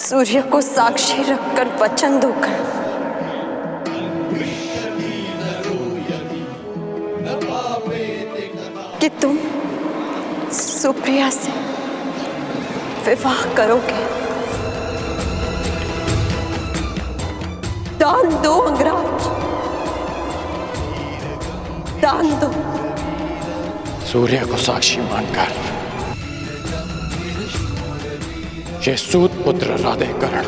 सूर्य को साक्षी रखकर वचन दूंगा कि तुम सुप्रिया से विवाह करोगे। दान दो अंगराज, दान दो। सूर्य को साक्षी मानकर ये सूत पुत्र राधेकरण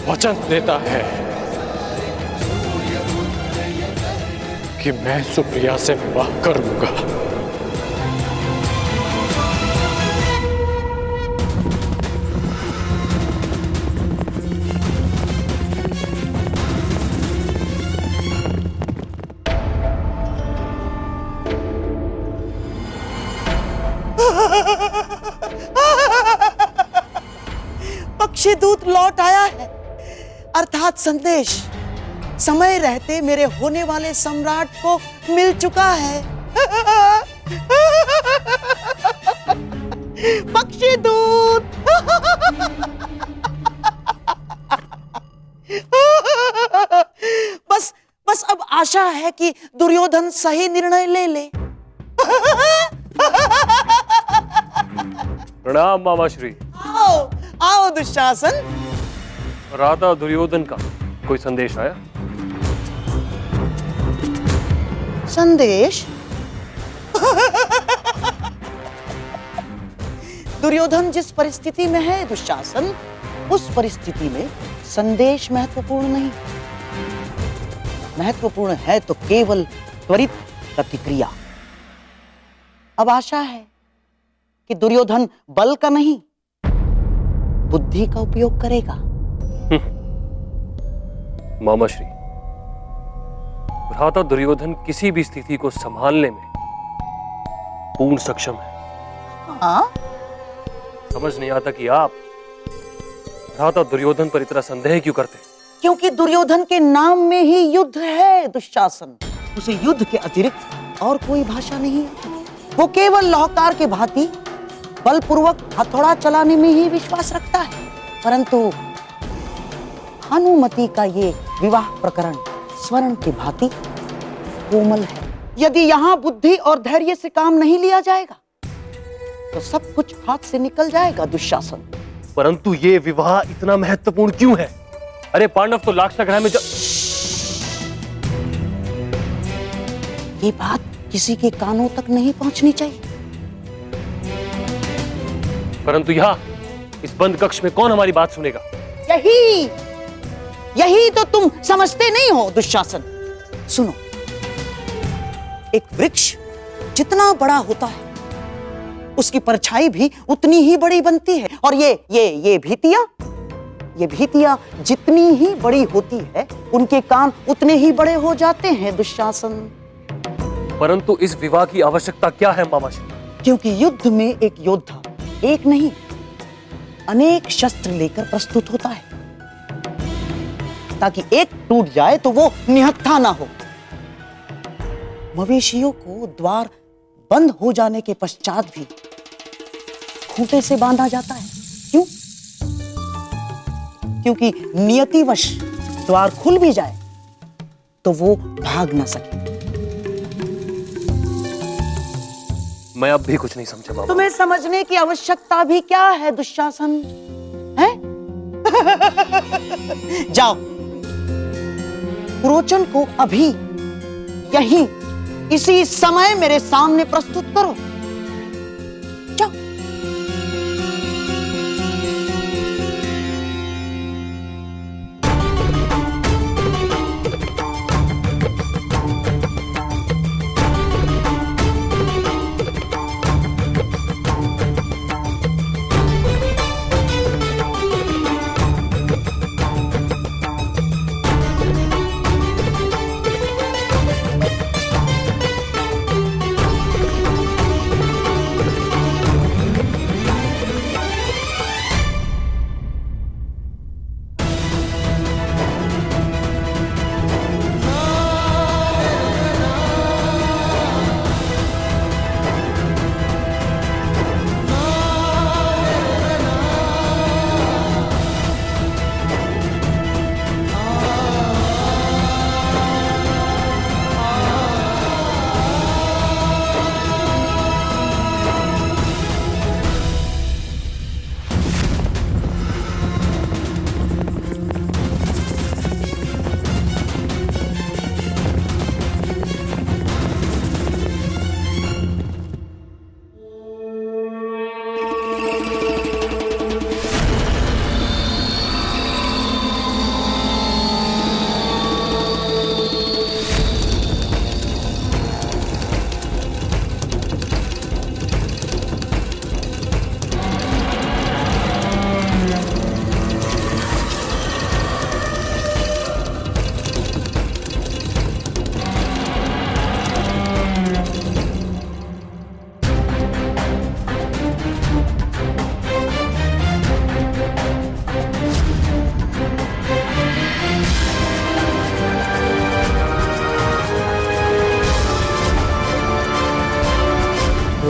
वचन देता है कि मैं सुप्रिया से विवाह करूंगा। पक्षीदूत लौट आया है, अर्थात संदेश समय रहते मेरे होने वाले सम्राट को मिल चुका है। पक्षीदूत बस अब आशा है कि दुर्योधन सही निर्णय ले ले। प्रणाम मामाश्री। आओ आओ दुशासन। राधा दुर्योधन का कोई संदेश आया? संदेश? दुर्योधन जिस परिस्थिति में है दुशासन, उस परिस्थिति में संदेश महत्वपूर्ण नहीं। महत्वपूर्ण है तो केवल त्वरित प्रतिक्रिया। अब आशा है कि दुर्योधन बल का नहीं, बुद्धि का उपयोग करेगा। मामाश्री, भ्राता दुर्योधन किसी भी स्थिति को संभालने में पूर्ण सक्षम है। हाँ? समझ नहीं आता कि आप भ्राता दुर्योधन पर इतना संदेह क्यों करते हैं? क्योंकि दुर्योधन के नाम में ही युद्ध है दुशासन। उसे युद्ध के अतिरिक्त और कोई भाषा नहीं है। वो केवल लाहौकार के भांति बलपूर्वक हथौड़ा चलाने में ही विश्वास रखता है। परंतु भानुमति का ये विवाह प्रकरण स्वर्ण के भांति कोमल है। यदि यहाँ बुद्धि और धैर्य से काम नहीं लिया जाएगा तो सब कुछ हाथ से निकल जाएगा दुशासन। परंतु ये विवाह इतना महत्वपूर्ण क्यों है? अरे पांडव तो लाक्षागृह में ये बात किसी के कानों तक नहीं पहुंचनी चाहिए। परंतु यहाँ इस बंद कक्ष में कौन हमारी बात सुनेगा? यही तो तुम समझते नहीं हो दुशासन। सुनो, एक वृक्ष जितना बड़ा होता है उसकी परछाई भी उतनी ही बड़ी बनती है। और ये भीतियां जितनी ही बड़ी होती है उनके कान उतने ही बड़े हो जाते हैं दुशासन। परंतु इस विवाह की आवश्यकता क्या है मामाश्री? क्योंकि युद्ध में एक योद्धा एक नहीं अनेक शस्त्र लेकर प्रस्तुत होता है, ताकि एक टूट जाए तो वो निहत्था ना हो। मवेशियों को द्वार बंद हो जाने के पश्चात भी खूंटे से बांधा जाता है। क्यों? क्योंकि नियतिवश द्वार खुल भी जाए तो वो भाग ना सके। मैं अब भी कुछ नहीं समझा मामा। तुम्हें समझने की आवश्यकता भी क्या है दुशासन? है? जाओ, पुरोचन को अभी यहीं इसी समय मेरे सामने प्रस्तुत करो। जाओ।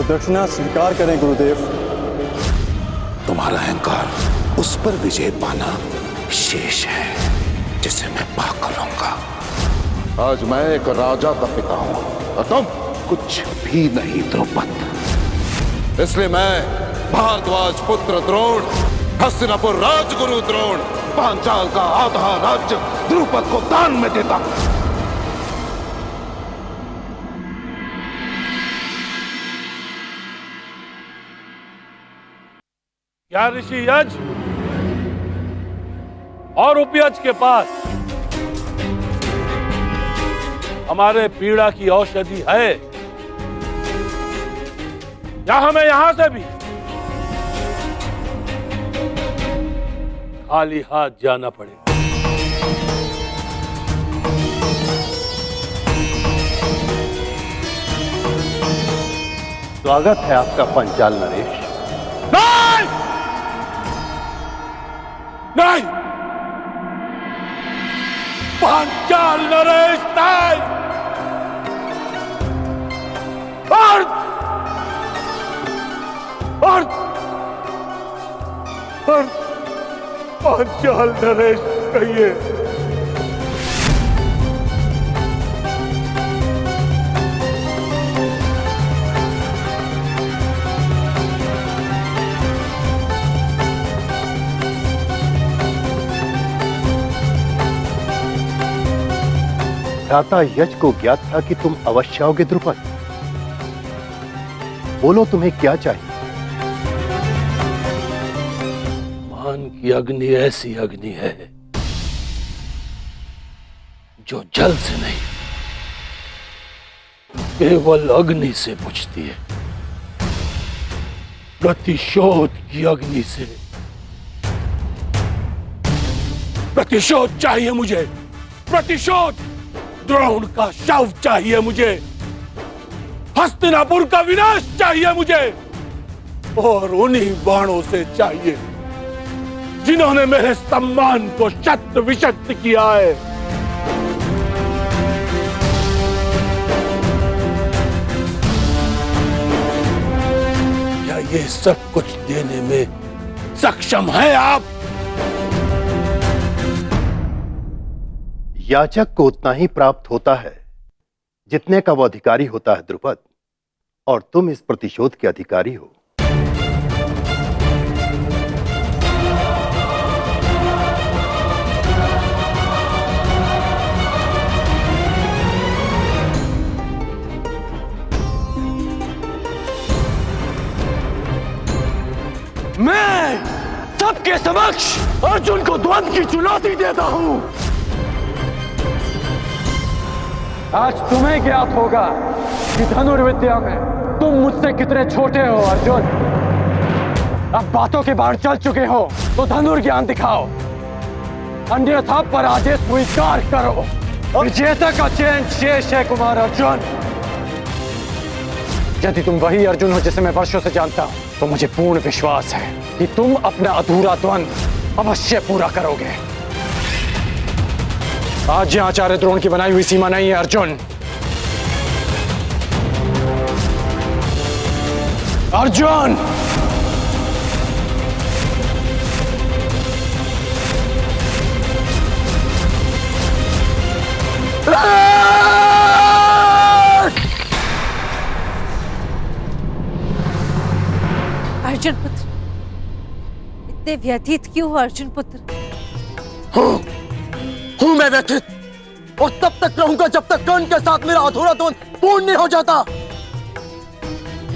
दक्षिणा स्वीकार करें गुरुदेव। तुम्हारा अहंकार, उस पर विजय पाना शेष है जिसे मैं पाकर रहूंगा। आज मैं एक राजा का पिता हूं और तुम कुछ भी नहीं द्रौपद। इसलिए मैं भारद्वाज पुत्र द्रोण, हस्तिनापुर राजगुरु द्रोण, पांचाल का आधा राज्य द्रुपद को दान में देता हूं। क्या ऋषि यज और उपयज के पास हमारे पीड़ा की औषधि है, या हमें यहां से भी खाली हाथ जाना पड़ेगा? स्वागत है आपका पंचाल नरेश। नहीं नहीं, पांचाल नरेश नहीं। और पांचाल नरेश कहिए। भ्राता यज को ज्ञात था कि तुम अवश्य आओगे द्रुपद। बोलो तुम्हें क्या चाहिए? मान की अग्नि ऐसी अग्नि है जो जल से नहीं, केवल अग्नि से बुझती है। प्रतिशोध की अग्नि से। प्रतिशोध चाहिए मुझे, प्रतिशोध। द्रोण का शव चाहिए मुझे, हस्तिनापुर का विनाश चाहिए मुझे, और उन्हीं बाणों से चाहिए जिन्होंने मेरे सम्मान को शत विशत किया है। क्या ये सब कुछ देने में सक्षम है आप? याचक को उतना ही प्राप्त होता है जितने का वो अधिकारी होता है द्रुपद, और तुम इस प्रतिशोध के अधिकारी हो। मैं सबके समक्ष अर्जुन को द्वंद्व की चुनौती देता हूं। आज तुम्हें ज्ञात होगा कि धनुर्विद्या में तुम मुझसे कितने छोटे हो अर्जुन। अब बातों के बाहर चल चुके हो तो धनुर्ज्ञान दिखाओ, अन्यथा पराजय स्वीकार करो। विजेता का चयन शेष है कुमार अर्जुन। यदि तुम वही अर्जुन हो जिसे मैं वर्षों से जानता हूं, तो मुझे पूर्ण विश्वास है कि तुम अपना अधूरा द्वंद्व अवश्य पूरा करोगे। आज यह आचार्य द्रोण की बनाई हुई सीमा नहीं है अर्जुन। अर्जुन, अर्जुन पुत्र, इतने व्यथित क्यों हो अर्जुन पुत्र? हूं मैं व्यथित, और तब तक रहूंगा जब तक कर्ण के साथ मेरा अधूरा द्वंद्व पूर्ण नहीं हो जाता,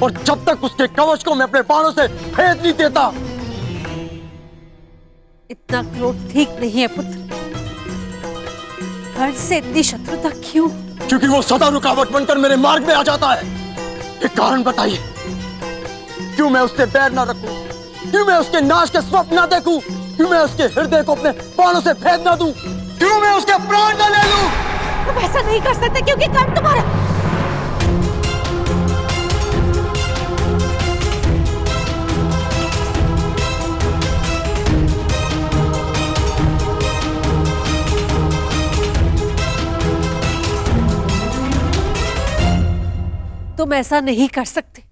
और जब तक उसके कवच को मैं अपने बाणों से भेद नहीं देता। इतना क्रोध ठीक नहीं है पुत्र। कर्ण से इतनी शत्रुता क्यों? क्योंकि वो सदा रुकावट बनकर मेरे मार्ग में आ जाता है। एक कारण बताइए, क्यों मैं उससे बैर ना रखूं? क्यों मैं उसके नाश के स्वप्न ना देखूं? क्यों मैं उसके हृदय को अपने बाणों से भेद ना दूं? क्यों मैं उसके प्राण न ले लूं? तुम ऐसा नहीं कर सकते क्योंकि कर्ण तुम्हारा। तुम ऐसा नहीं कर सकते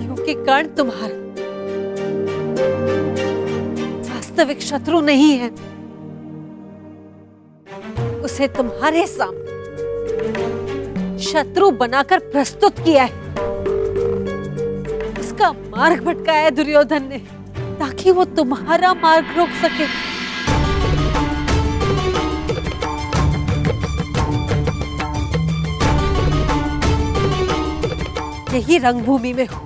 क्योंकि कर्ण तुम्हारा वास्तविक शत्रु नहीं है, उसे तुम्हारे सामने शत्रु बनाकर प्रस्तुत किया है। उसका मार्ग भटकाया दुर्योधन ने ताकि वो तुम्हारा मार्ग रोक सके। यही रंगभूमि में हो,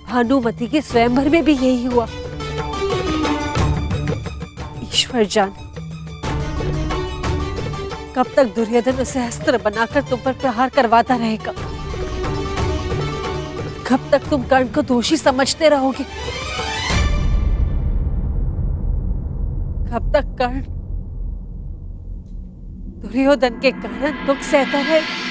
भानुमति के स्वयंवर में भी यही हुआ। ईश्वर जाने कब तक दुर्योधन उसे अस्त्र बनाकर तुम पर प्रहार करवाता रहेगा, कब तक तुम कर्ण को दोषी समझते रहोगे, कब तक कर्ण दुर्योधन के कारण दुख सहता रहेगा।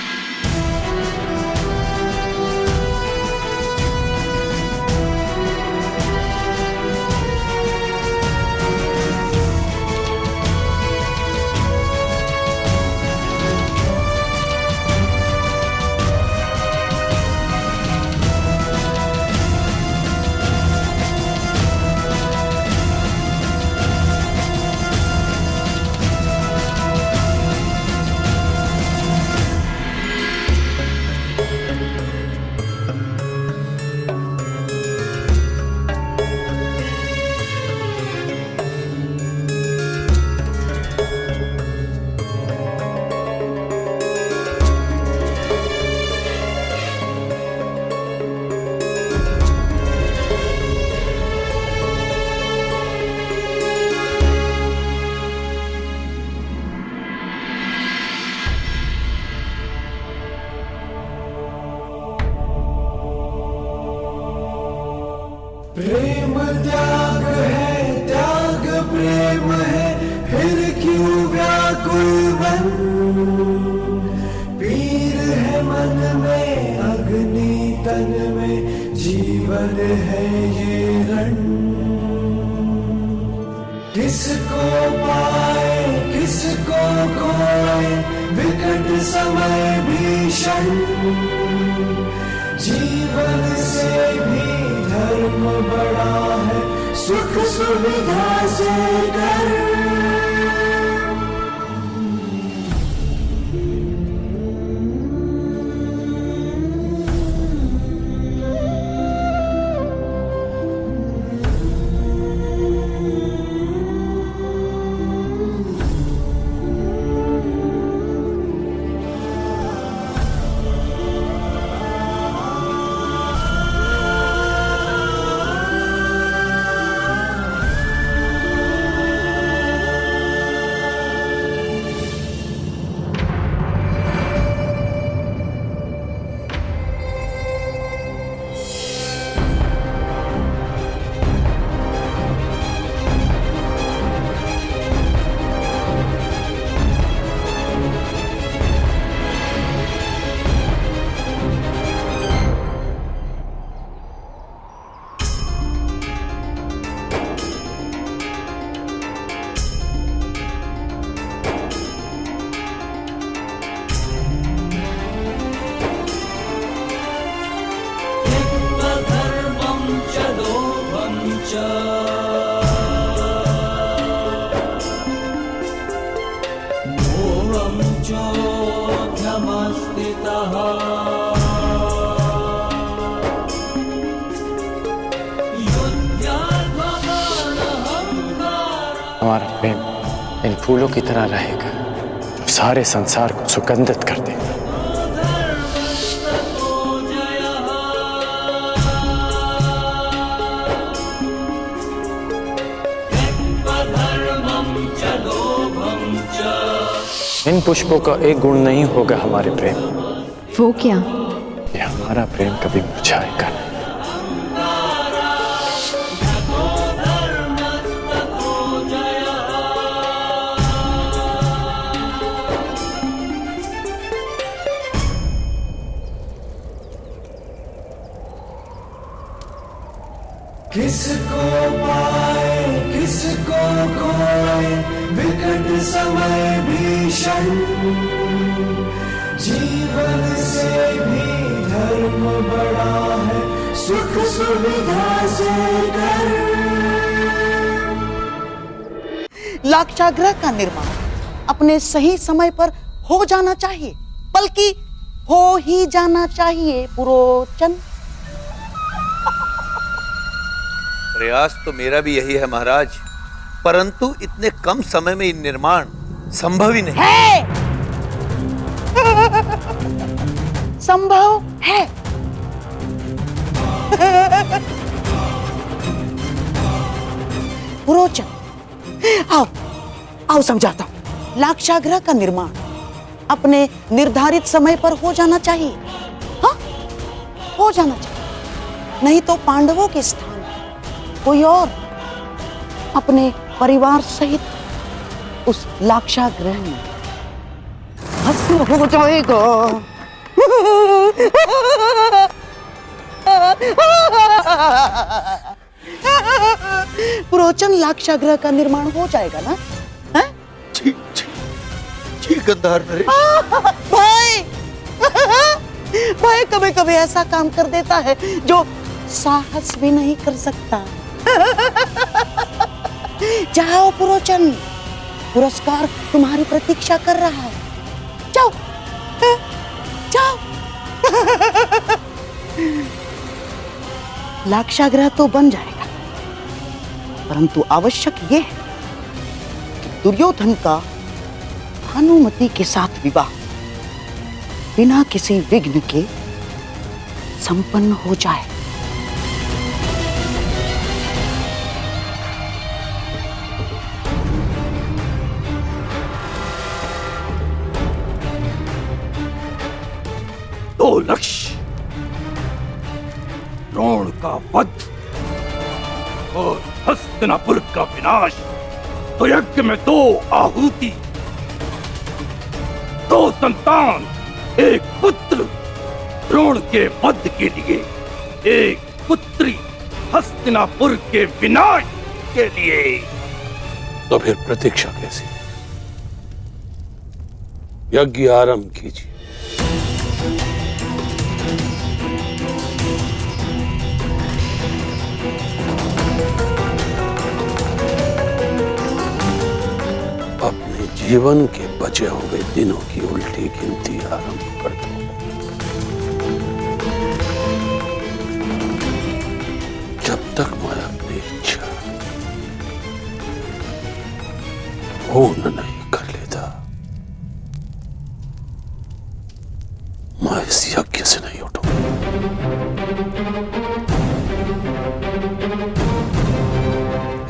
प्रेम त्याग है, त्याग प्रेम है, फिर क्यों व्याकुल मन। पीर है मन में, अग्नि तन में, जीवन है ये रण। किसको पाए किसको खोए, विकट समय भीषण। जीवन से भी धर्म बड़ा है, सुख सुविधा से कर। हमारा प्रेम इन फूलों की तरह रहेगा जो सारे संसार को सुगंधित कर देगा। इन पुष्पों का एक गुण नहीं होगा हमारे प्रेम। वो क्या? ये हमारा प्रेम कभी मुरझाएगा नहीं। किसको पाए किसको खोए, विकट समय भीषण। जीवन से भी धर्म बड़ा है, सुख सुविधा से कर। लाक्षागृह का निर्माण अपने सही समय पर हो जाना चाहिए, बल्कि हो ही जाना चाहिए पुरोचन। प्रयास तो मेरा भी यही है महाराज, परंतु इतने कम समय में निर्माण संभव ही नहीं है। संभव है। पुरोचन, आओ आओ समझाता हूं। लाक्षागृह का निर्माण अपने निर्धारित समय पर हो जाना चाहिए। हाँ, हो जाना चाहिए, नहीं तो पांडवों के स्थान कोई और अपने परिवार सहित उस लाक्षागृह में भस्म हो जाएगा। पुरोचन, लाक्षागृह का निर्माण हो जाएगा ना? है? जी गंधार नरेश। भाई भाई कभी कभी ऐसा काम कर देता है जो साहस भी नहीं कर सकता। जाओ पुरोचन, पुरस्कार तुम्हारी प्रतीक्षा कर रहा है। जाओ जाओ। लाक्षागृह तो बन जाएगा, परंतु आवश्यक यह है कि दुर्योधन का भानुमति के साथ विवाह बिना किसी विघ्न के संपन्न हो जाए। दो लक्ष्य, द्रोण का वध और हस्तिनापुर का विनाश। तो यज्ञ में दो आहुति, दो संतान, एक पुत्र द्रोण के वध के लिए, एक पुत्री हस्तिनापुर के विनाश के लिए। तो फिर प्रतीक्षा कैसी? यज्ञ आरंभ कीजिए। अपने जीवन के बचे हुए दिनों की उल्टी गिनती आरंभ कर दो। जब तक मैं अपनी इच्छा पूर्ण नहीं कर लेता, मैं इस यज्ञ से नहीं उठूंगा।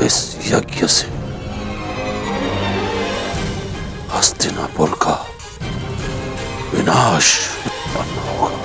इस यज्ञ से हस्तिनापुर का विनाश उत्पन्न होगा।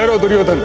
ठहरो दुर्योधन।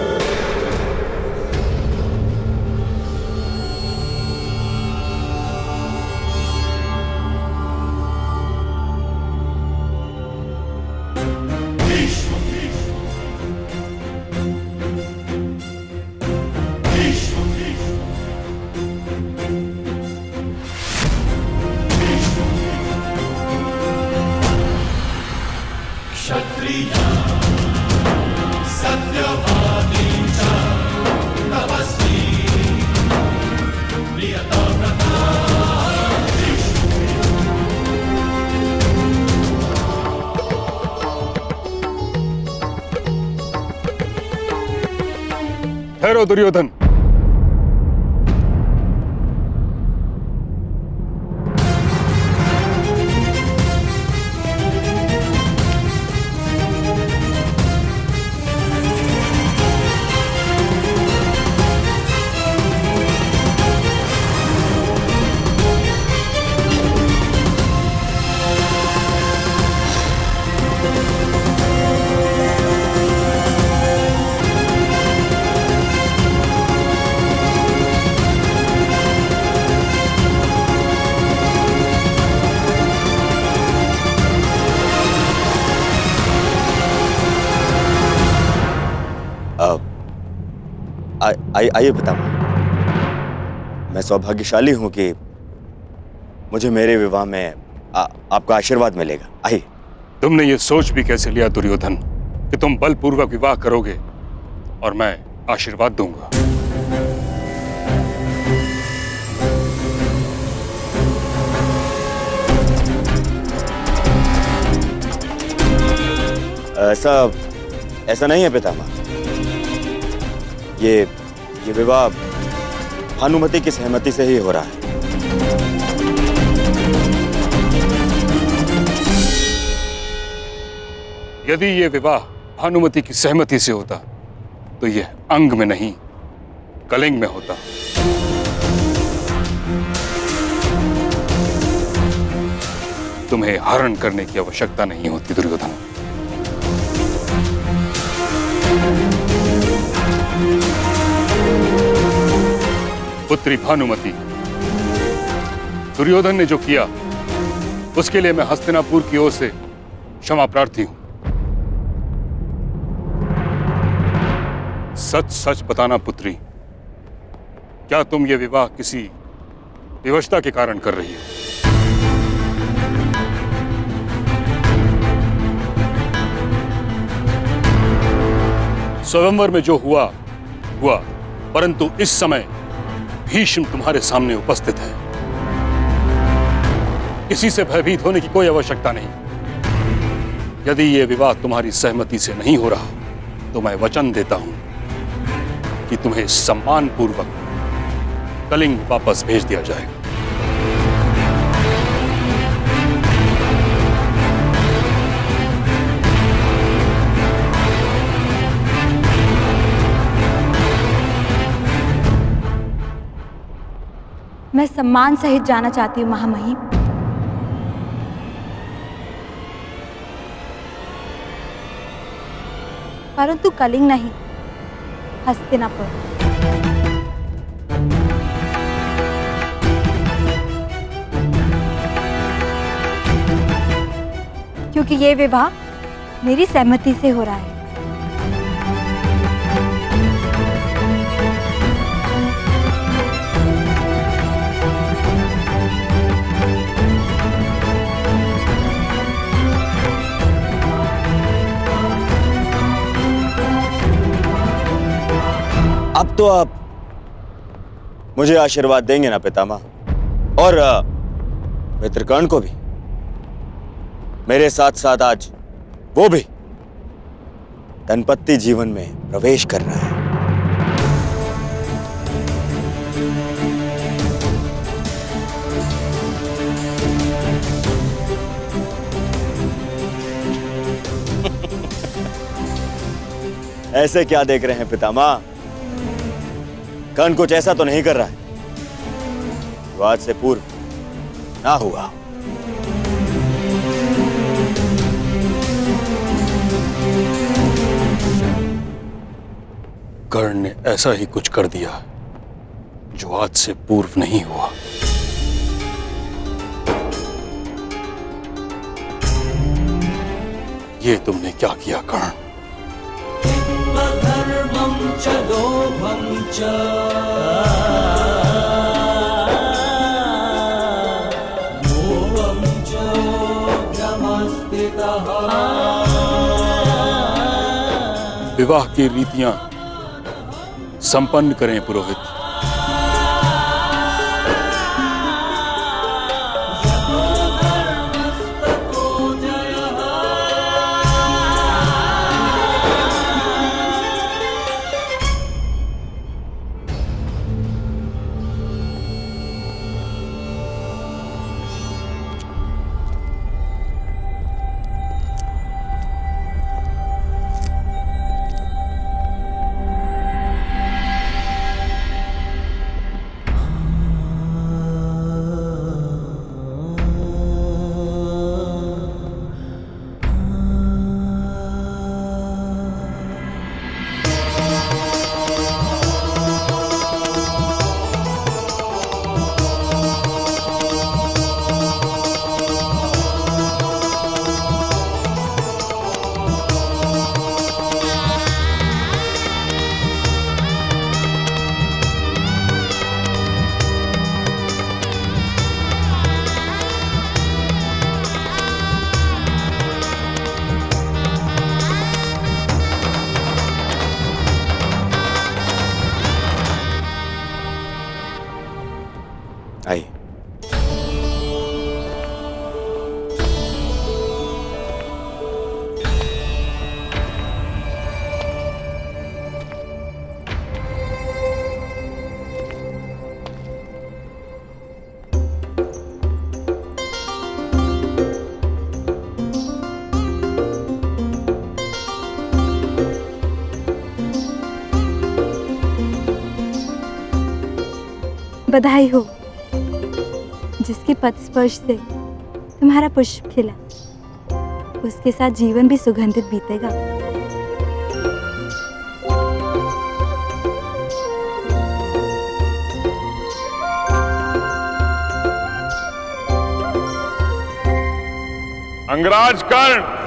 ठहरो दुर्योधन। आइए पितामह, मैं सौभाग्यशाली हूं कि मुझे मेरे विवाह में आपका आशीर्वाद मिलेगा। आइए। तुमने ये सोच भी कैसे लिया दुर्योधन कि तुम बलपूर्वक विवाह करोगे और मैं आशीर्वाद दूंगा? ऐसा नहीं है पितामह। ये विवाह भानुमति की सहमति से ही हो रहा है। यदि ये विवाह भानुमति की सहमति से होता तो यह अंग में नहीं कलिंग में होता। तुम्हें हरण करने की आवश्यकता नहीं होती दुर्योधन। पुत्री भानुमति, दुर्योधन ने जो किया उसके लिए मैं हस्तिनापुर की ओर से क्षमा प्रार्थी हूं। सच सच बताना पुत्री, क्या तुम ये विवाह किसी विवशता के कारण कर रही हो? स्वयंवर में जो हुआ हुआ, परंतु इस समय भीष्म तुम्हारे सामने उपस्थित है। किसी से भयभीत होने की कोई आवश्यकता नहीं। यदि यह विवाह तुम्हारी सहमति से नहीं हो रहा तो मैं वचन देता हूं कि तुम्हें सम्मानपूर्वक कलिंग वापस भेज दिया जाएगा। मैं सम्मान सहित जाना चाहती हूँ महामहिम। परंतु कलिंग नहीं, हस्तिनापुर। क्योंकि ये विवाह मेरी सहमति से हो रहा है। अब तो आप मुझे आशीर्वाद देंगे ना पितामह, और मित्रकर्ण को भी। मेरे साथ साथ आज वो भी दंपत्ति जीवन में प्रवेश कर रहा है। ऐसे क्या देख रहे हैं पितामह? कर्ण कुछ ऐसा तो नहीं कर रहा है जो आज से पूर्व ना हुआ। कर्ण ने ऐसा ही कुछ कर दिया जो आज से पूर्व नहीं हुआ। ये तुमने क्या किया कर्ण? धर्मं च लोभं च मोहं च भ्रमस्थितः। विवाह की रीतियां संपन्न करें पुरोहित। आइए। बधाई हो, जिसके पद स्पर्श से तुम्हारा पुष्प खिला, उसके साथ जीवन भी सुगंधित बीतेगा। अंगराज कर्ण,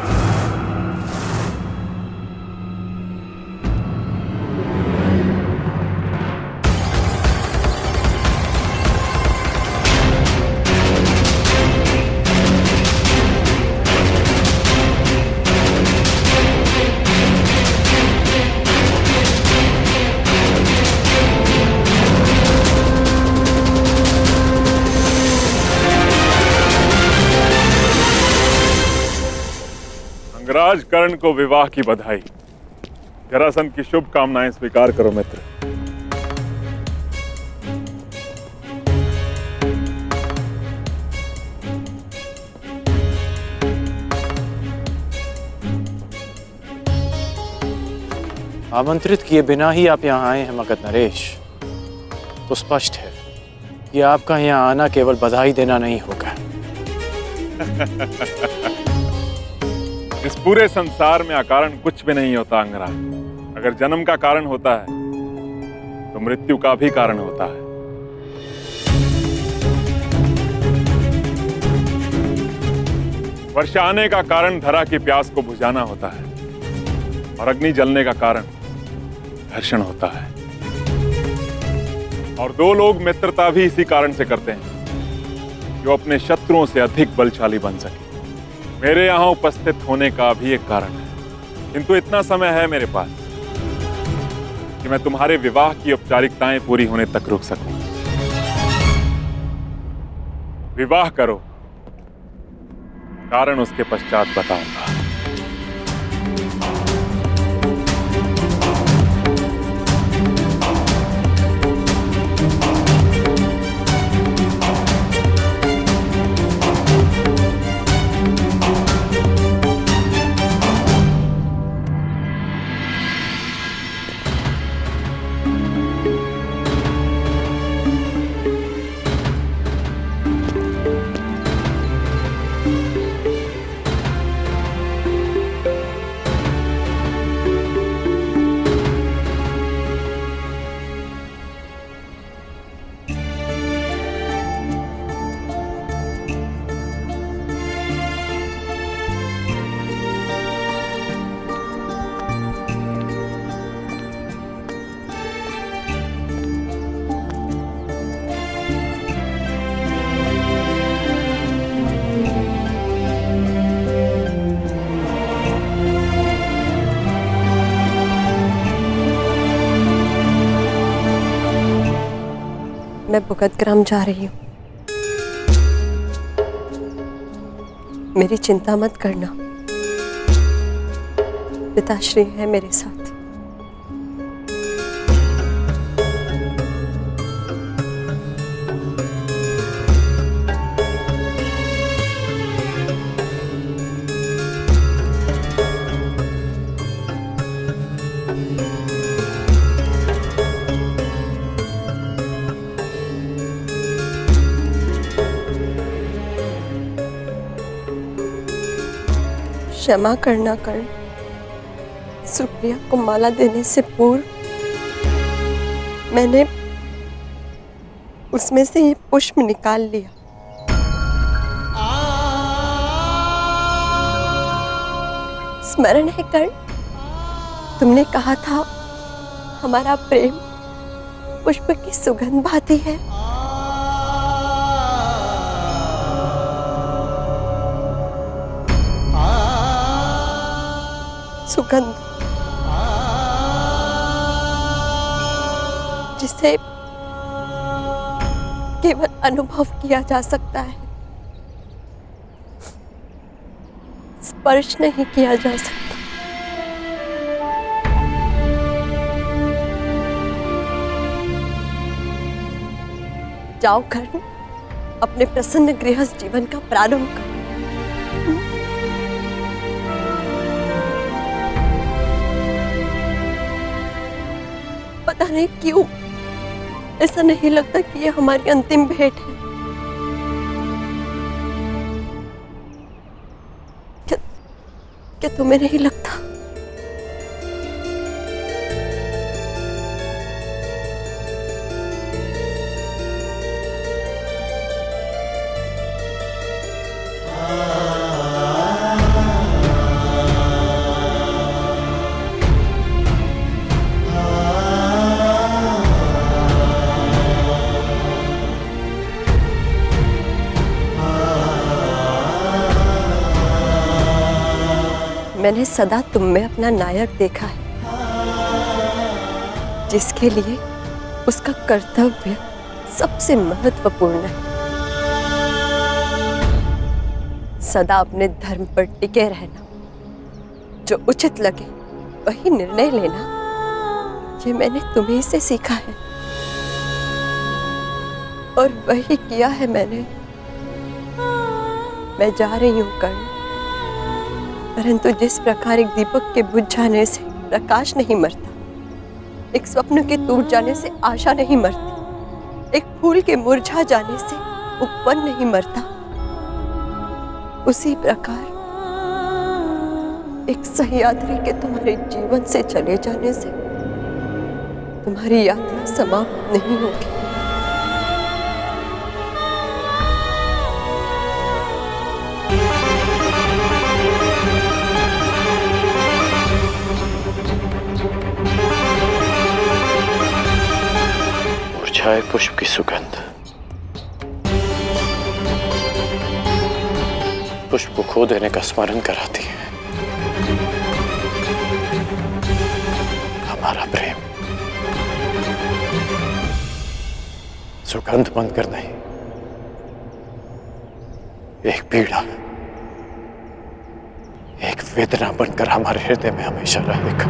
अंगराज कर्ण को विवाह की बधाई। जरासंध की शुभकामनाएं स्वीकार करो मित्र। आमंत्रित किए बिना ही आप यहाँ आए हैं मगध नरेश, तो स्पष्ट है कि आपका यहाँ आना केवल बधाई देना नहीं होगा। इस पूरे संसार में अकारण कुछ भी नहीं होता अंगराज। अगर जन्म का कारण होता है तो मृत्यु का भी कारण होता है। वर्षा आने का कारण धरा की प्यास को बुझाना होता है और अग्नि जलने का कारण घर्षण होता है। और दो लोग मित्रता भी इसी कारण से करते हैं, जो अपने शत्रुओं से अधिक बलशाली बन सके। मेरे यहां उपस्थित होने का भी एक कारण है, किंतु इतना समय है मेरे पास कि मैं तुम्हारे विवाह की औपचारिकताएं पूरी होने तक रुक सकूं। विवाह करो, कारण उसके पश्चात बताऊंगा। मैं भुगतग्राम जा रही हूँ। मेरी चिंता मत करना, पिताश्री है मेरे साथ। क्षमा करना कर्ण, सुप्रिया को माला देने से पूर्व मैंने उसमें से ये पुष्प निकाल लिया। स्मरण है कर्ण, तुमने कहा था हमारा प्रेम पुष्प की सुगंध भाती है। सुगंध जिसे केवल अनुभव किया जा सकता है, स्पर्श नहीं किया जा सकता। जाओ कर्ण, अपने प्रसन्न गृहस्थ जीवन का प्रारंभ करो। पता नहीं क्यों ऐसा नहीं लगता कि ये हमारी अंतिम भेंट है। क्या तुम्हें नहीं लगता? मैंने सदा तुम में अपना नायक देखा है, जिसके लिए उसका कर्तव्य सबसे महत्वपूर्ण है। सदा अपने धर्म पर टिके रहना, जो उचित लगे वही निर्णय लेना, ये मैंने तुम्हीं से सीखा है और वही किया है मैंने। मैं जा रही हूँ कर्ण, परंतु जिस प्रकार एक दीपक के बुझ जाने से प्रकाश नहीं मरता, एक स्वप्न के टूट जाने से आशा नहीं मरती, एक फूल के मुरझा जाने से उपवन नहीं मरता, उसी प्रकार एक सह्याद्री के तुम्हारे जीवन से चले जाने से तुम्हारी यात्रा समाप्त नहीं होगी। मुरझाए पुष्प की सुगंध पुष्प को खो देने का स्मरण कराती है। हमारा प्रेम सुगंध बनकर नहीं, एक पीड़ा, एक वेदना बनकर हमारे हृदय में हमेशा रहेगा।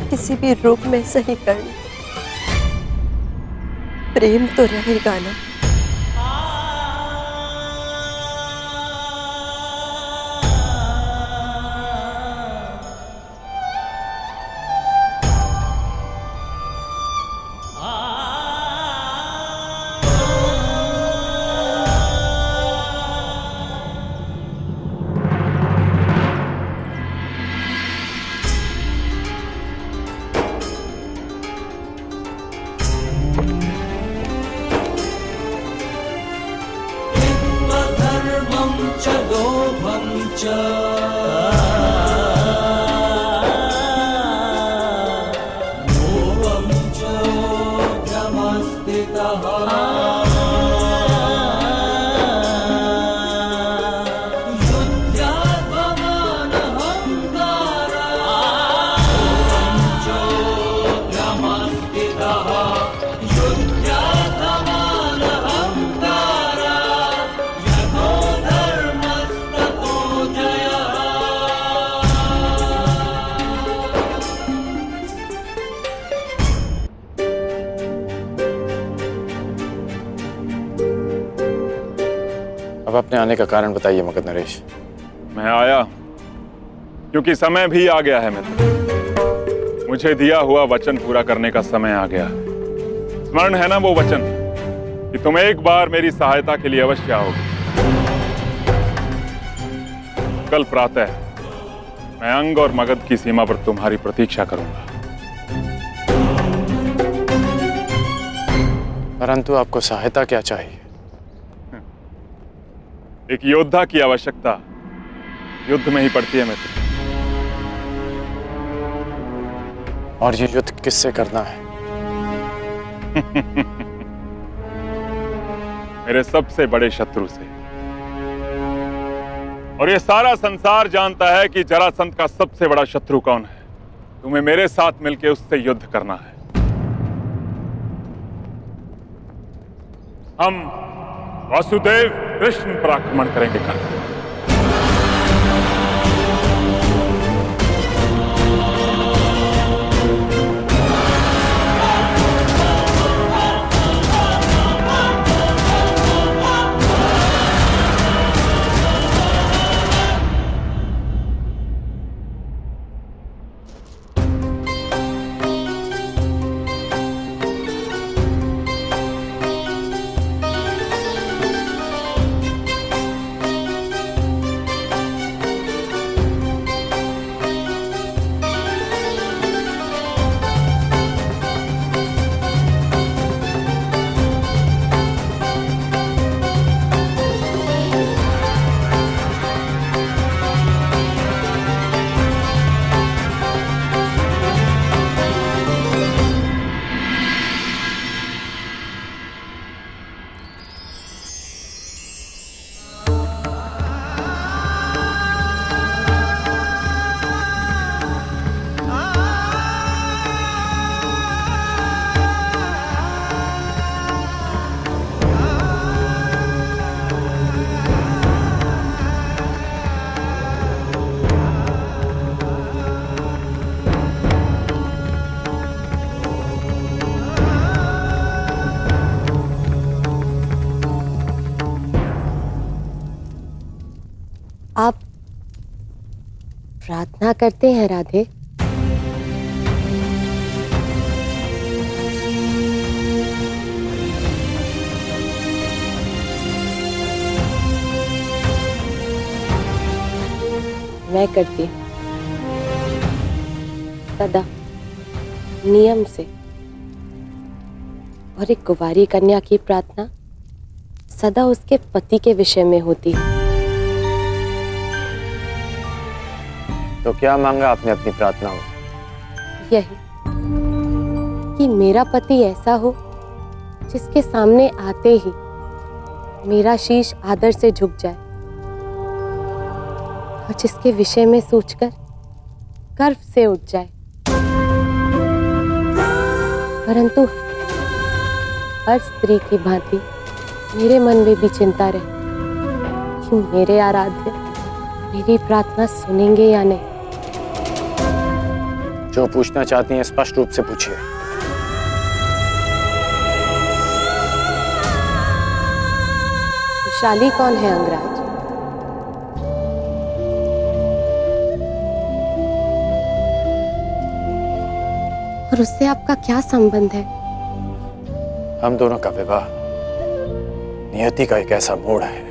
किसी भी रूप में सही करना, प्रेम तो रहेगा ना। अपने आने का कारण बताइए मगध नरेश। मैं आया क्योंकि समय भी आ गया है मित्र। मुझे दिया हुआ वचन पूरा करने का समय आ गया। स्मरण है ना वो वचन कि तुम एक बार मेरी सहायता के लिए अवश्य आओगे। कल प्रातः मैं अंग और मगध की सीमा पर तुम्हारी प्रतीक्षा करूंगा। परंतु आपको सहायता क्या चाहिए? एक योद्धा की आवश्यकता युद्ध में ही पड़ती है मित्र। और ये युद्ध किससे करना है? मेरे सबसे बड़े शत्रु से। और ये सारा संसार जानता है कि जरासंध का सबसे बड़ा शत्रु कौन है। तुम्हें मेरे साथ मिलकर उससे युद्ध करना है। हम वासुदेव कृष्ण पर आक्रमण करेंगे कल। आप प्रार्थना करते हैं राधे? मैं करती हूँ सदा नियम से। और एक कुंवारी कन्या की प्रार्थना सदा उसके पति के विषय में होती है। तो क्या मांगा आपने अपनी प्रार्थना में? यही कि मेरा पति ऐसा हो जिसके सामने आते ही मेरा शीश आदर से झुक जाए और जिसके विषय में सोचकर गर्व से उठ जाए। परंतु हर स्त्री की भांति मेरे मन में भी चिंता रहे कि मेरे आराध्य मेरी प्रार्थना सुनेंगे या नहीं। जो पूछना चाहती हैं स्पष्ट रूप से पूछिए। विशाली कौन है अंगराज? और उससे आपका क्या संबंध है? हम दोनों का विवाह नियति का एक ऐसा मोड़ है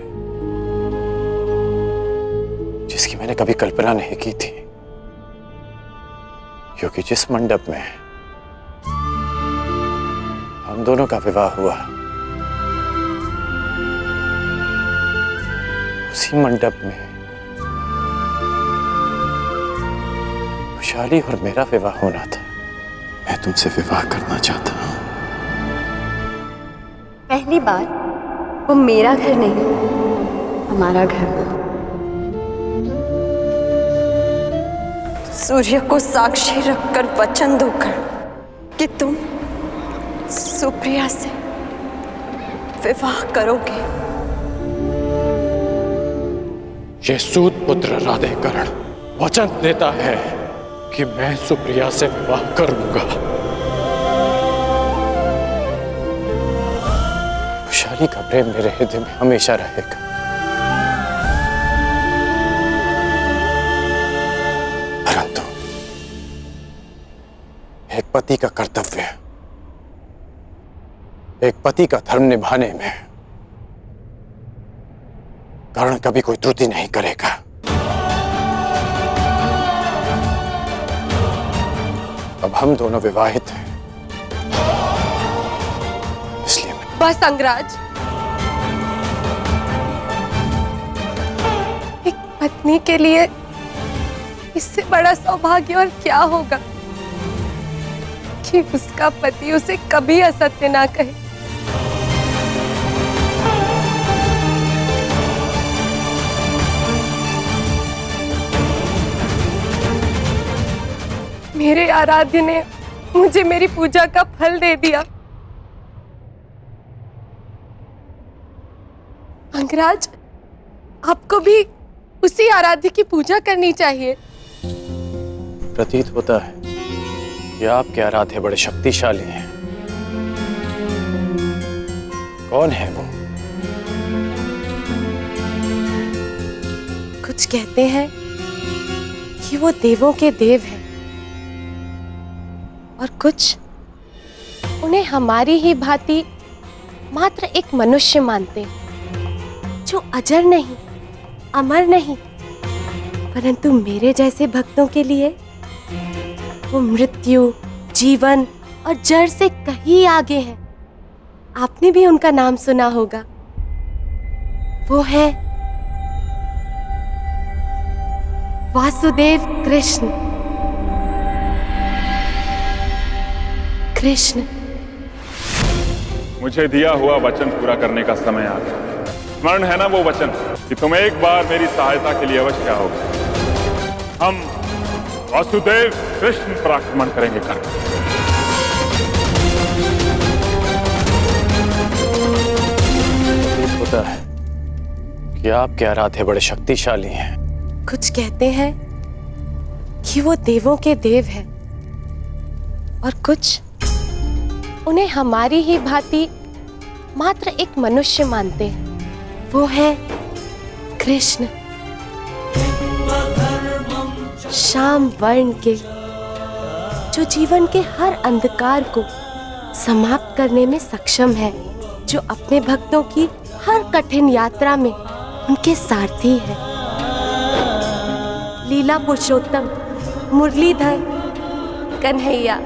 जिसकी मैंने कभी कल्पना नहीं की थी। क्योंकि जिस मंडप में हम दोनों का विवाह हुआ उसी मंडप में विशाली और मेरा विवाह होना था। मैं तुमसे विवाह करना चाहता हूं। पहली बार वो मेरा घर नहीं, हमारा घर। सूर्य को साक्षी रखकर वचन दोकर कि तुम सुप्रिया से विवाह करोगे। ये सूत पुत्र राधेकरण वचन देता है कि मैं सुप्रिया से विवाह करूंगा। विशाली का प्रेम मेरे हृदय में हमेशा रहेगा। पति का कर्तव्य है। एक पति का धर्म निभाने में कर्ण कभी कोई त्रुटि नहीं करेगा। अब हम दोनों विवाहित हैं, इसलिए बस अंगराज, एक पत्नी के लिए इससे बड़ा सौभाग्य और क्या होगा कि उसका पति उसे कभी असत्य ना कहे। मेरे आराध्य ने मुझे मेरी पूजा का फल दे दिया। अंगराज, आपको भी उसी आराध्य की पूजा करनी चाहिए। प्रतीत होता है कि आपके आराध्य बड़े शक्तिशाली हैं। कौन है वो? कुछ कहते हैं कि वो देवों के देव हैं और कुछ उन्हें हमारी ही भांति मात्र एक मनुष्य मानते हैं, जो अजर नहीं, अमर नहीं, परंतु मेरे जैसे भक्तों के लिए वो मृत्यु, जीवन और जड़ से कहीं आगे है। आपने भी उनका नाम सुना होगा। वो है वासुदेव कृष्ण। कृष्ण, मुझे दिया हुआ वचन पूरा करने का समय आ गया। स्मरण है ना वो वचन कि तुम एक बार मेरी सहायता के लिए अवश्य आओगे। हम वासुदेव कृष्ण पर आक्रमण करेंगे। होता है कि आपके आराध्य बड़े शक्तिशाली हैं। कुछ कहते हैं कि वो देवों के देव हैं और कुछ उन्हें हमारी ही भांति मात्र एक मनुष्य मानते हैं। वो है कृष्ण, श्याम वर्ण के, जो जीवन के हर अंधकार को समाप्त करने में सक्षम है, जो अपने भक्तों की हर कठिन यात्रा में उनके सारथी है। लीला पुरुषोत्तम, मुरलीधर, कन्हैया।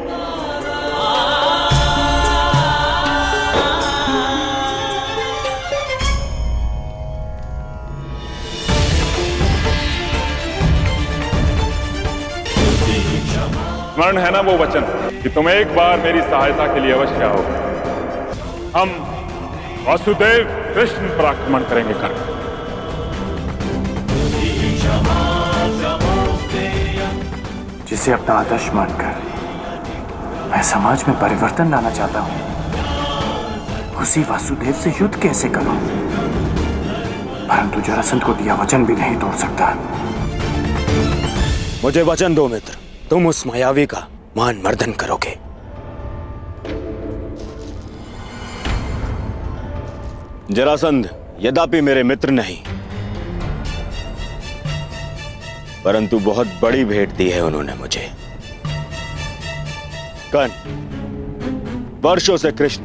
स्मरण है ना वो वचन कि तुम एक बार मेरी सहायता के लिए अवश्य आओगे। हम वासुदेव कृष्ण पर आक्रमण करेंगे। जिसे अपना आदर्श मानकर मैं समाज में परिवर्तन लाना चाहता हूं, उसी वासुदेव से युद्ध कैसे करूं? परंतु जरासंध को दिया वचन भी नहीं तोड़ सकता। मुझे वचन दो मित्र, तुम उस मायावी का मान मर्दन करोगे। जरासंध यद्यपि मेरे मित्र नहीं, परंतु बहुत बड़ी भेंट दी है उन्होंने मुझे। कर्ण, वर्षों से कृष्ण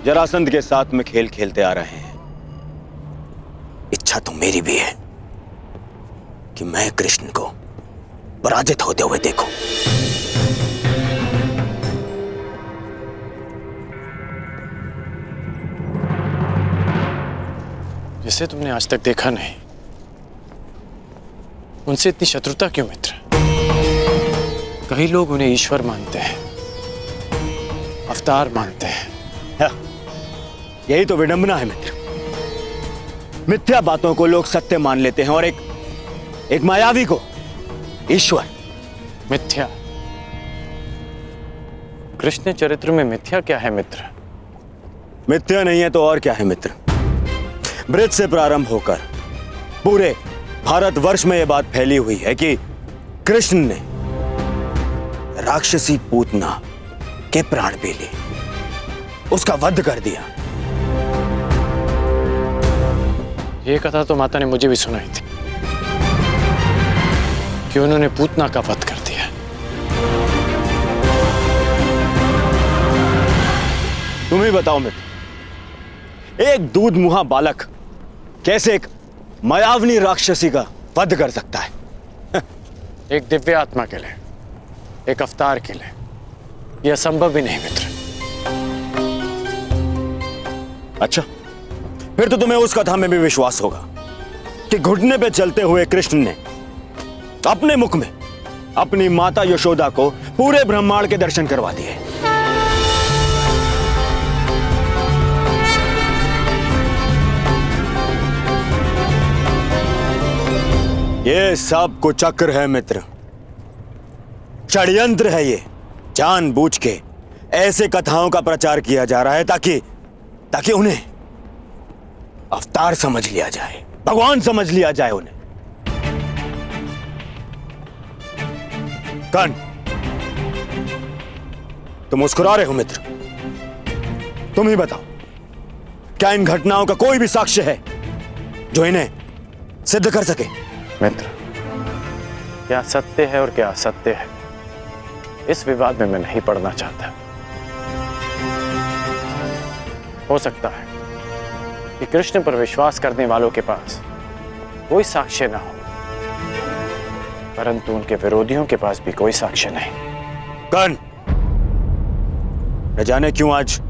जरासंध के साथ में खेल खेलते आ रहे हैं। इच्छा तो मेरी भी है कि मैं कृष्ण को पराजित होते हुए देखूं। जिसे तुमने आज तक देखा नहीं, उनसे इतनी शत्रुता क्यों मित्र? कई लोग उन्हें ईश्वर मानते हैं, अवतार मानते हैं। यही तो विडंबना है मित्र। मिथ्या बातों को लोग सत्य मान लेते हैं और एक मायावी को ईश्वर। मिथ्या? कृष्ण चरित्र में मिथ्या क्या है मित्र? मिथ्या नहीं है तो और क्या है मित्र? ब्रज से प्रारंभ होकर पूरे भारतवर्ष में यह बात फैली हुई है कि कृष्ण ने राक्षसी पूतना के प्राण भी लिए, उसका वध कर दिया। ये कथा तो माता ने मुझे भी सुनाई थी कि उन्होंने पूतना का वध कर दिया। तुम ही बताओ मित्र, एक दूध मुहा बालक कैसे एक मायावनी राक्षसी का वध कर सकता है? एक दिव्य आत्मा के लिए, एक अवतार के लिए यह संभव भी नहीं मित्र। अच्छा, फिर तो तुम्हें उस कथा में भी विश्वास होगा कि घुटने पे चलते हुए कृष्ण ने अपने मुख में अपनी माता यशोदा को पूरे ब्रह्मांड के दर्शन करवा दिए। ये सब कुचक्र है मित्र, षड्यंत्र है ये। जानबूझ के ऐसे कथाओं का प्रचार किया जा रहा है ताकि उन्हें अवतार समझ लिया जाए, भगवान समझ लिया जाए उन्हें। कर्ण, तुम मुस्कुरा रहे हो मित्र, तुम ही बताओ, क्या इन घटनाओं का कोई भी साक्ष्य है जो इन्हें सिद्ध कर सके? मित्र, क्या सत्य है और क्या असत्य है, इस विवाद में मैं नहीं पड़ना चाहता। हो सकता है कि कृष्ण पर विश्वास करने वालों के पास कोई साक्ष्य ना हो, परंतु उनके विरोधियों के पास भी कोई साक्ष्य नहीं। कर्ण, न जाने क्यों आज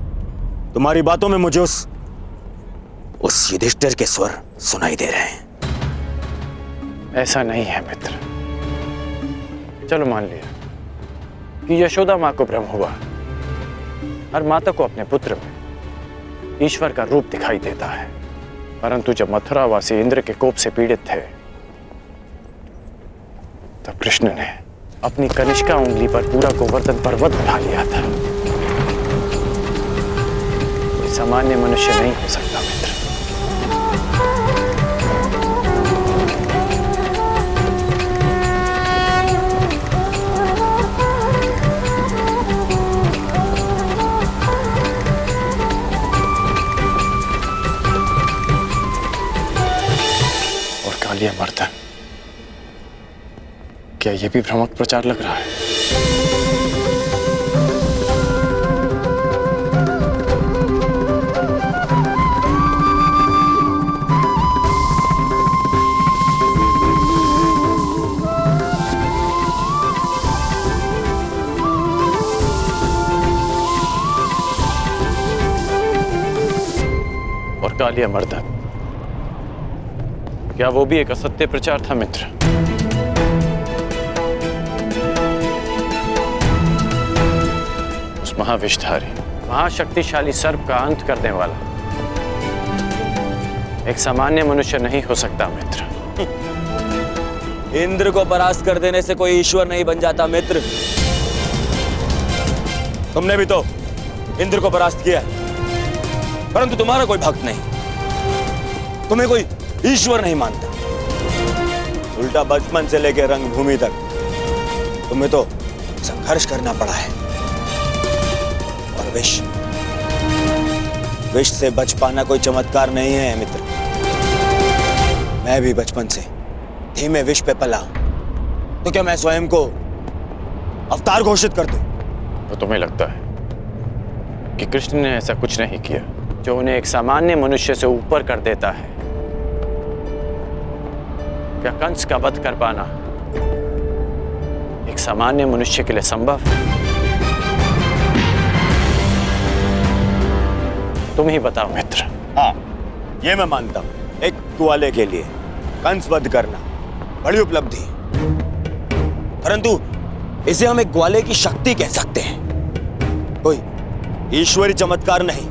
तुम्हारी बातों में मुझे उस युधिष्ठिर के स्वर सुनाई दे रहे हैं। ऐसा नहीं है मित्र। चलो मान लिया कि यशोदा मां को भ्रम हुआ, हर माता को अपने पुत्र में ईश्वर का रूप दिखाई देता है, परंतु जब मथुरावासी इंद्र के कोप से पीड़ित थे तब कृष्ण ने अपनी कनिष्का उंगली पर पूरा गोवर्धन पर्वत उठा लिया था। कोई सामान्य मनुष्य नहीं हो सकता मित्र। कालिया मर्दन, क्या यह भी भ्रामक प्रचार लग रहा है? और कालिया मर्दन, क्या वो भी एक असत्य प्रचार था मित्र? उस महाविषधारी, महाशक्तिशाली सर्प का अंत करने वाला एक सामान्य मनुष्य नहीं हो सकता मित्र। इंद्र को परास्त कर देने से कोई ईश्वर नहीं बन जाता मित्र। तुमने भी तो इंद्र को परास्त किया, परंतु तुम्हारा कोई भक्त नहीं, तुम्हें कोई ईश्वर नहीं मानता। उल्टा बचपन से लेकर रंगभूमि तक तुम्हें तो संघर्ष करना पड़ा है। और विष से बच पाना कोई चमत्कार नहीं है मित्र। मैं भी बचपन से धीमे विष पे पला, तो क्या मैं स्वयं को अवतार घोषित कर दूं? तो तुम्हें लगता है कि कृष्ण ने ऐसा कुछ नहीं किया जो उन्हें एक सामान्य मनुष्य से ऊपर कर देता है? क्या कंस का वध कर पाना एक सामान्य मनुष्य के लिए संभव है? तुम ही बताओ मित्र। हाँ, ये मैं मानता हूं, एक ग्वाले के लिए कंस वध करना बड़ी उपलब्धि, परंतु इसे हम एक ग्वाले की शक्ति कह सकते हैं, कोई ईश्वरी चमत्कार नहीं।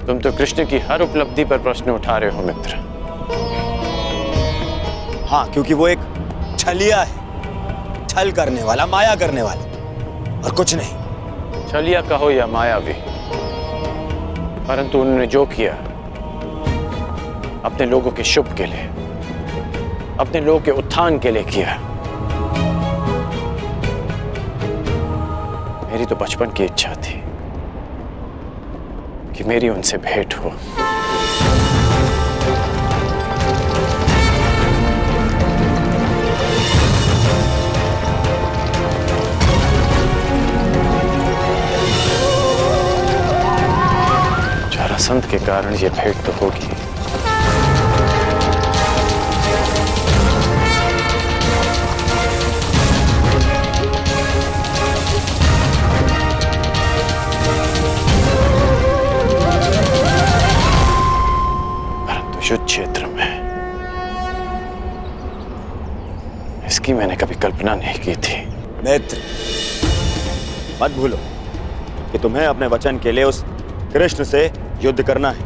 तुम तो कृष्ण की हर उपलब्धि पर प्रश्न उठा रहे हो मित्र। हाँ, क्योंकि वो एक छलिया है, छल करने वाला, माया करने वाला, और कुछ नहीं। छलिया कहो या मायावी, परंतु उन्होंने जो किया अपने लोगों के शुभ के लिए, अपने लोगों के उत्थान के लिए किया। मेरी तो बचपन की इच्छा थी कि मेरी उनसे भेंट हो। जरासंध के कारण ये भेंट तो होगी। परंतु युद्ध क्षेत्र में इसकी मैंने कभी कल्पना नहीं की थी। मित्र, मत भूलो कि तुम्हें अपने वचन के लिए उस कृष्ण से युद्ध करना है,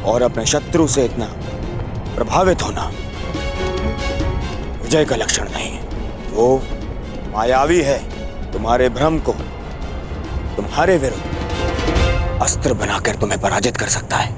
और अपने शत्रु से इतना प्रभावित होना विजय का लक्षण नहीं है। वो मायावी है, तुम्हारे भ्रम को तुम्हारे विरुद्ध अस्त्र बनाकर तुम्हें पराजित कर सकता है।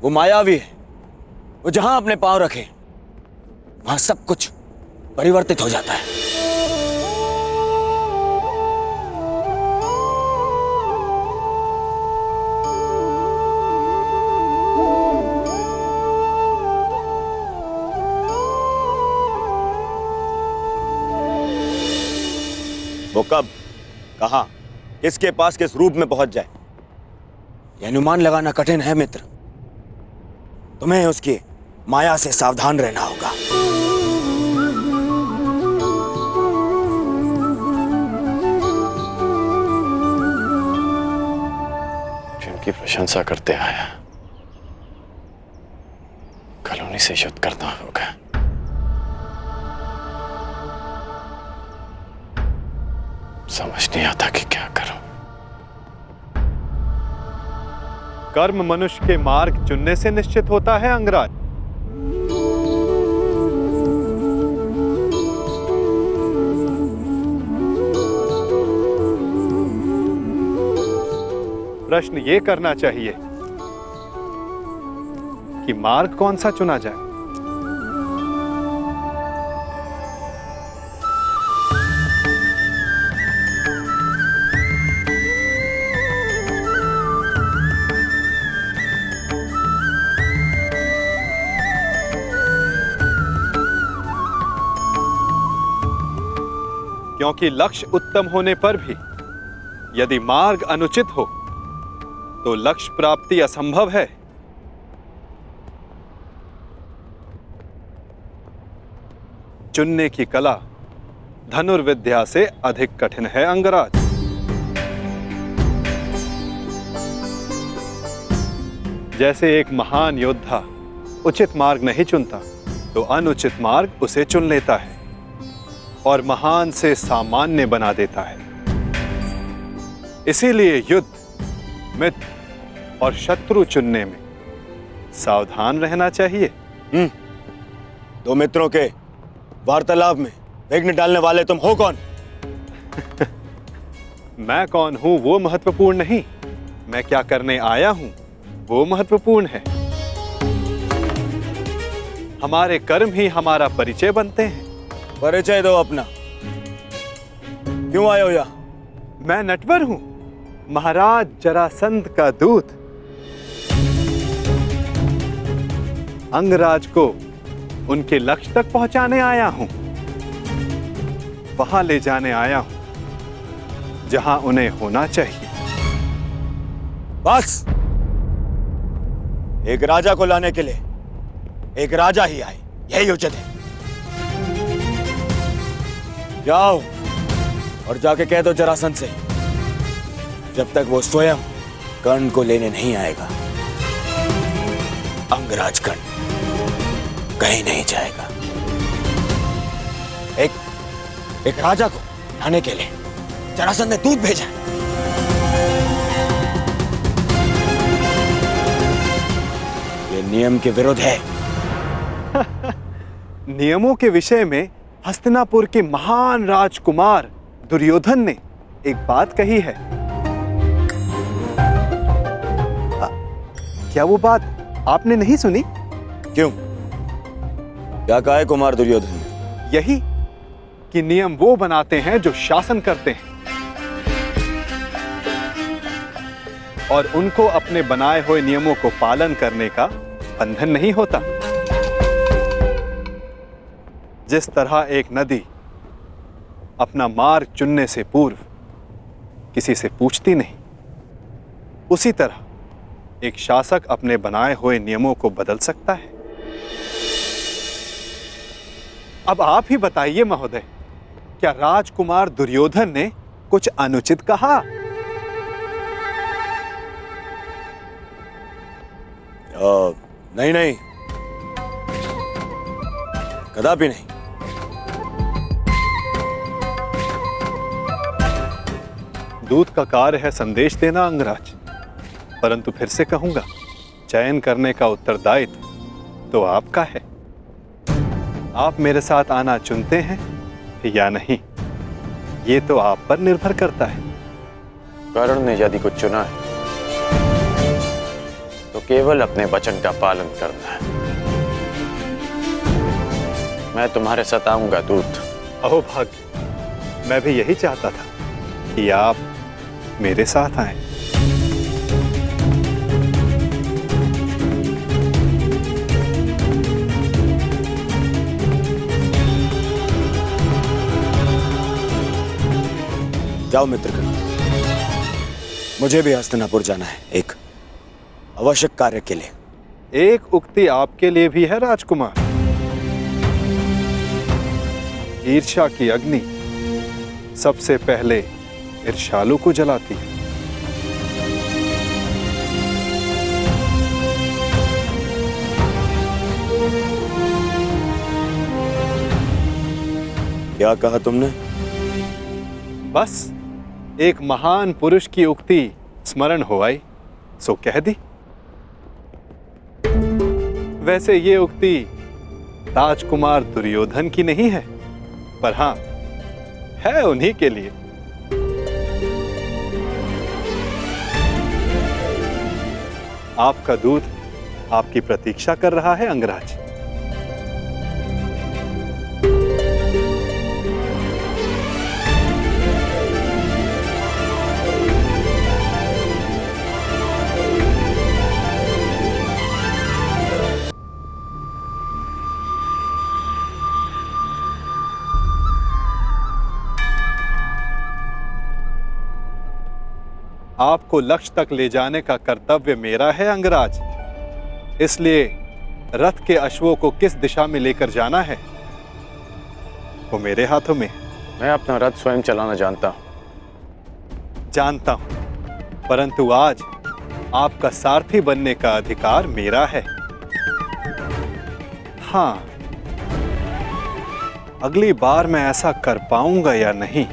वो मायावी है, वो जहां अपने पांव रखे वहां सब कुछ परिवर्तित हो जाता है। वो कब, कहां, किसके पास किस रूप में पहुंच जाए, यह अनुमान लगाना कठिन है मित्र। तुम्हें उसकी माया से सावधान रहना होगा। जिनकी प्रशंसा करते आया, कल उन्हीं से युद्ध करना होगा। समझ नहीं आता कि क्या करूं। कर्म मनुष्य के मार्ग चुनने से निश्चित होता है अंगराज। प्रश्न ये करना चाहिए कि मार्ग कौन सा चुना जाए। क्योंकि लक्ष्य उत्तम होने पर भी यदि मार्ग अनुचित हो तो लक्ष्य प्राप्ति असंभव है। चुनने की कला धनुर्विद्या से अधिक कठिन है अंगराज। जैसे एक महान योद्धा उचित मार्ग नहीं चुनता तो अनुचित मार्ग उसे चुन लेता है और महान से सामान्य बना देता है। इसीलिए युद्ध, मित्र और शत्रु चुनने में सावधान रहना चाहिए। दो मित्रों के वार्तालाप में विघ्न डालने वाले तुम हो कौन? मैं कौन हूं वो महत्वपूर्ण नहीं, मैं क्या करने आया हूं वो महत्वपूर्ण है। हमारे कर्म ही हमारा परिचय बनते हैं। परिचय दो अपना, क्यों आए हो यहाँ? मैं नटवर हूं, महाराज जरासंध का दूत। अंगराज को उनके लक्ष्य तक पहुंचाने आया हूं, वहां ले जाने आया हूं जहां उन्हें होना चाहिए। बस, एक राजा को लाने के लिए एक राजा ही आए, यही उचित है। जाओ और जाके कह दो जरासंध से, जब तक वो स्वयं कर्ण को लेने नहीं आएगा, अंगराज कर्ण कहीं नहीं जाएगा। एक राजा को लाने के लिए जरासंध ने दूत भेजा है। ये नियम के विरुद्ध है। नियमों के विषय में हस्तिनापुर के महान राजकुमार दुर्योधन ने एक बात कही है। क्या वो बात आपने नहीं सुनी? क्यों? क्या कहा है कुमार दुर्योधन ने? यही कि नियम वो बनाते हैं जो शासन करते हैं, और उनको अपने बनाए हुए नियमों को पालन करने का बंधन नहीं होता। जिस तरह एक नदी अपना मार्ग चुनने से पूर्व किसी से पूछती नहीं, उसी तरह एक शासक अपने बनाए हुए नियमों को बदल सकता है। अब आप ही बताइए महोदय, क्या राजकुमार दुर्योधन ने कुछ अनुचित कहा? नहीं नहीं, कदापि नहीं। दूत का कार्य है संदेश देना अंगराज, परंतु फिर से कहूंगा, चयन करने का उत्तरदायित्व तो आपका है। आप मेरे साथ आना चुनते हैं या नहीं, ये तो आप पर निर्भर करता है। कर्ण ने यदि कुछ चुना है तो केवल अपने वचन का पालन करना है। मैं तुम्हारे साथ आऊंगा दूत। अहो भाग्य, मैं भी यही चाहता था कि आप मेरे साथ आएं। जाओ मित्रगण, मुझे भी हस्तिनापुर जाना है एक आवश्यक कार्य के लिए। एक उक्ति आपके लिए भी है राजकुमार। ईर्ष्या की अग्नि सबसे पहले ईर्ष्यालु को जलाती है। क्या कहा तुमने? बस एक महान पुरुष की उक्ति स्मरण हो आई, सो कह दी। वैसे ये उक्ति राजकुमार दुर्योधन की नहीं है, पर हां, है उन्हीं के लिए। आपका दूत आपकी प्रतीक्षा कर रहा है अंगराज। आपको लक्ष्य तक ले जाने का कर्तव्य मेरा है अंगराज, इसलिए रथ के अश्वों को किस दिशा में लेकर जाना है वो मेरे हाथों में। मैं अपना रथ स्वयं चलाना जानता हूं, परंतु आज आपका सारथी बनने का अधिकार मेरा है। हां, अगली बार मैं ऐसा कर पाऊंगा या नहीं,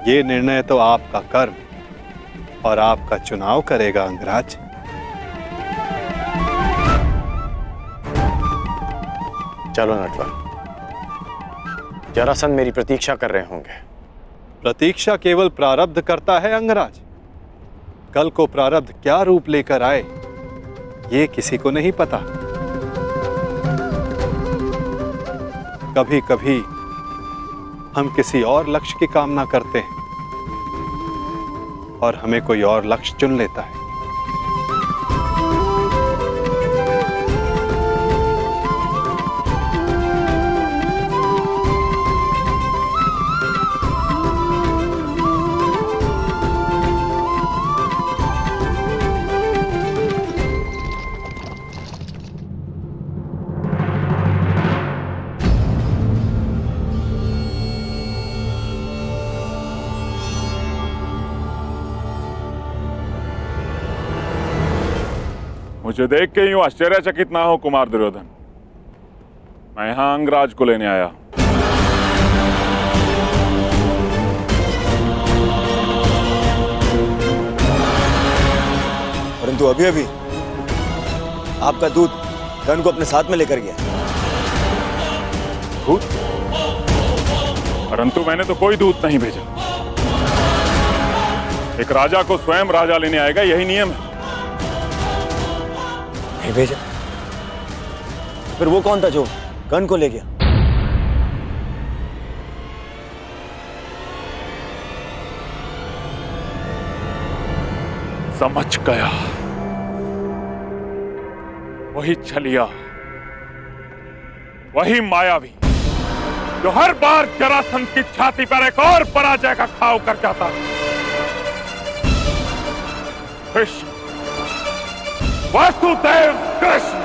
ये निर्णय तो आपका कर्म और आपका चुनाव करेगा अंगराज। चलो नटवर, जरासंध मेरी प्रतीक्षा कर रहे होंगे। प्रतीक्षा केवल प्रारब्ध करता है अंगराज। कल को प्रारब्ध क्या रूप लेकर आए ये किसी को नहीं पता। कभी कभी हम किसी और लक्ष्य की कामना करते हैं और हमें कोई और लक्ष्य चुन लेता है। मुझे देख के यूं आश्चर्यचकित ना हो कुमार दुर्योधन। मैं यहां अंगराज को लेने आया। परंतु अभी अभी आपका दूत कर्ण को अपने साथ में लेकर गया। दूत? परंतु मैंने तो कोई दूत नहीं भेजा। एक राजा को स्वयं राजा लेने आएगा, यही नियम है। नहीं भेजा? फिर वो कौन था जो कर्ण को ले गया? समझ गया, वही छलिया, वही मायावी जो हर बार जरासंध की छाती पर एक और पराजय का घाव कर जाता। कृष्ण, वासुदेव कृष्ण।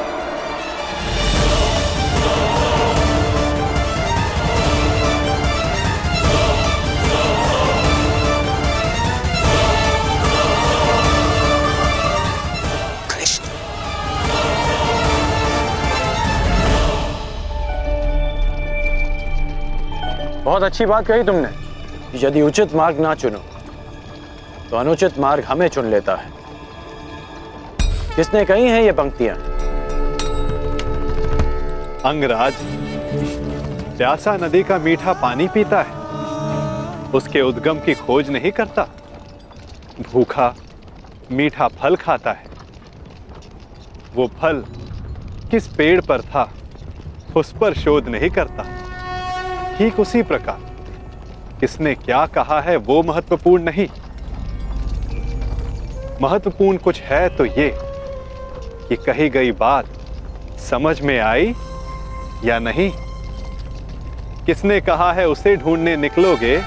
कृष्ण। बहुत अच्छी बात कही तुमने कि यदि उचित मार्ग ना चुनो तो अनुचित मार्ग हमें चुन लेता है। किसने कही हैं ये पंक्तियां? अंगराज प्यासा नदी का मीठा पानी पीता है, उसके उद्गम की खोज नहीं करता। भूखा मीठा फल खाता है, वो फल किस पेड़ पर था उस पर शोध नहीं करता। ठीक उसी प्रकार किसने क्या कहा है वो महत्वपूर्ण नहीं, महत्वपूर्ण कुछ है तो ये कि कही गई बात समझ में आई या नहीं। किसने कहा है उसे ढूंढने निकलोगे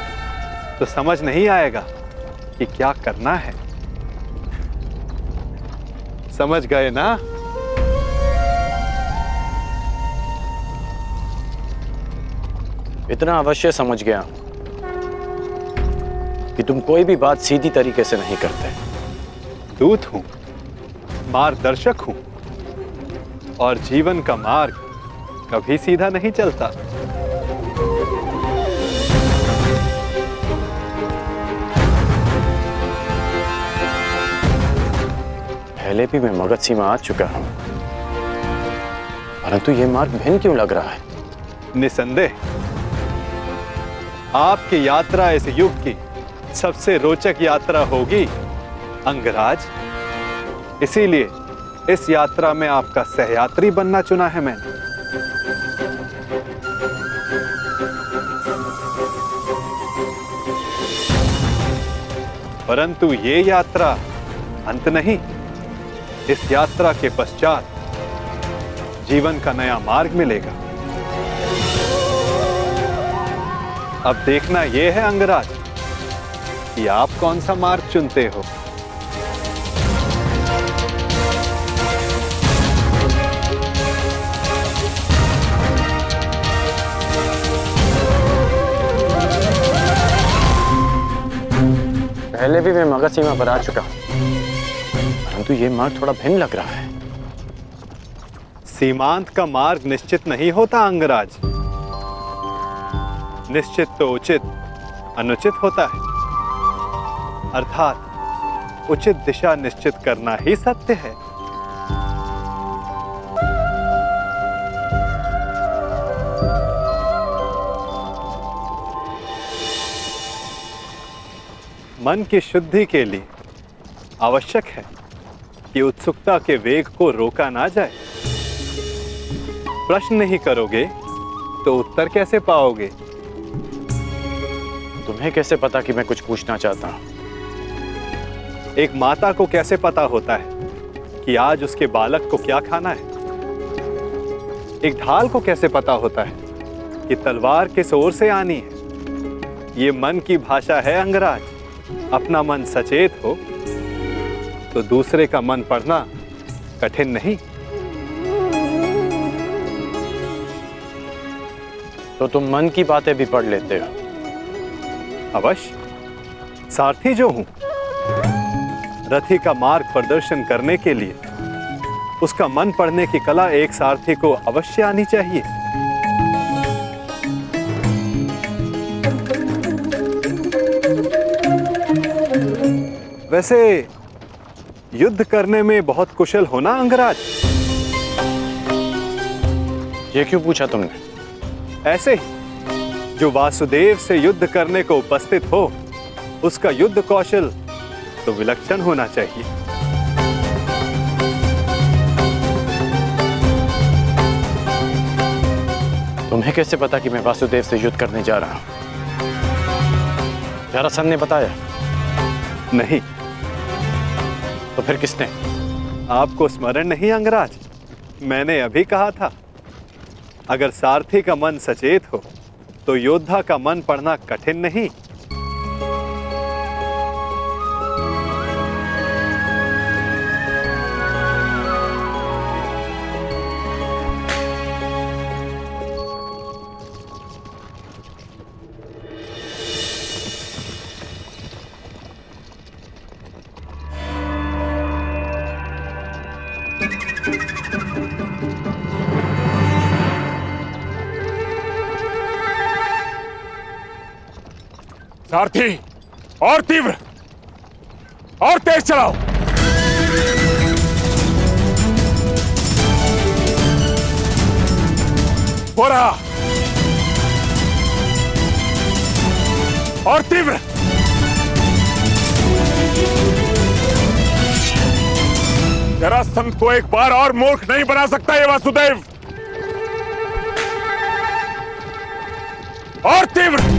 तो समझ नहीं आएगा कि क्या करना है। समझ गए ना? इतना अवश्य समझ गया कि तुम कोई भी बात सीधी तरीके से नहीं करते। दूत हूं, मार्गदर्शक हूं, और जीवन का मार्ग कभी सीधा नहीं चलता। पहले भी मैं मगध सीमा आ चुका हूं, परंतु यह मार्ग भिन्न क्यों लग रहा है? निसंदेह आपकी यात्रा इस युग की सबसे रोचक यात्रा होगी अंगराज। इसीलिए इस यात्रा में आपका सहयात्री बनना चुना है मैंने। परंतु ये यात्रा अंत नहीं। इस यात्रा के पश्चात जीवन का नया मार्ग मिलेगा। अब देखना यह है अंगराज कि आप कौन सा मार्ग चुनते हो। पहले भी मैं मगध सीमा पर आ चुका हूं, परंतु ये मार्ग थोड़ा भिन्न लग रहा है। सीमांत का मार्ग निश्चित नहीं होता अंगराज। निश्चित तो उचित अनुचित होता है, अर्थात उचित दिशा निश्चित करना ही सत्य है। मन की शुद्धि के लिए आवश्यक है कि उत्सुकता के वेग को रोका ना जाए। प्रश्न नहीं करोगे तो उत्तर कैसे पाओगे? तुम्हें कैसे पता कि मैं कुछ पूछना चाहता हूं? एक माता को कैसे पता होता है कि आज उसके बालक को क्या खाना है? एक ढाल को कैसे पता होता है कि तलवार किस ओर से आनी है? ये मन की भाषा है अंगराज। अपना मन सचेत हो तो दूसरे का मन पढ़ना कठिन नहीं। तो तुम मन की बातें भी पढ़ लेते हो? अवश्य। सारथी जो हूं, रथी का मार्ग प्रदर्शन करने के लिए उसका मन पढ़ने की कला एक सारथी को अवश्य आनी चाहिए। वैसे युद्ध करने में बहुत कुशल होना अंगराज? ये क्यों पूछा तुमने? ऐसे ही जो वासुदेव से युद्ध करने को उपस्थित हो उसका युद्ध कौशल तो विलक्षण होना चाहिए। तुम्हें कैसे पता कि मैं वासुदेव से युद्ध करने जा रहा हूं? जरासंध ने बताया? नहीं। तो फिर किसने? आपको स्मरण नहीं अंगराज? मैंने अभी कहा था, अगर सारथी का मन सचेत हो तो योद्धा का मन पढ़ना कठिन नहीं। सारथी, और तीव्र और तेज चलाओ। हो रहा, और तीव्र। जरासंध को एक बार और मूर्ख नहीं बना सकता ये वासुदेव। और तीव्र।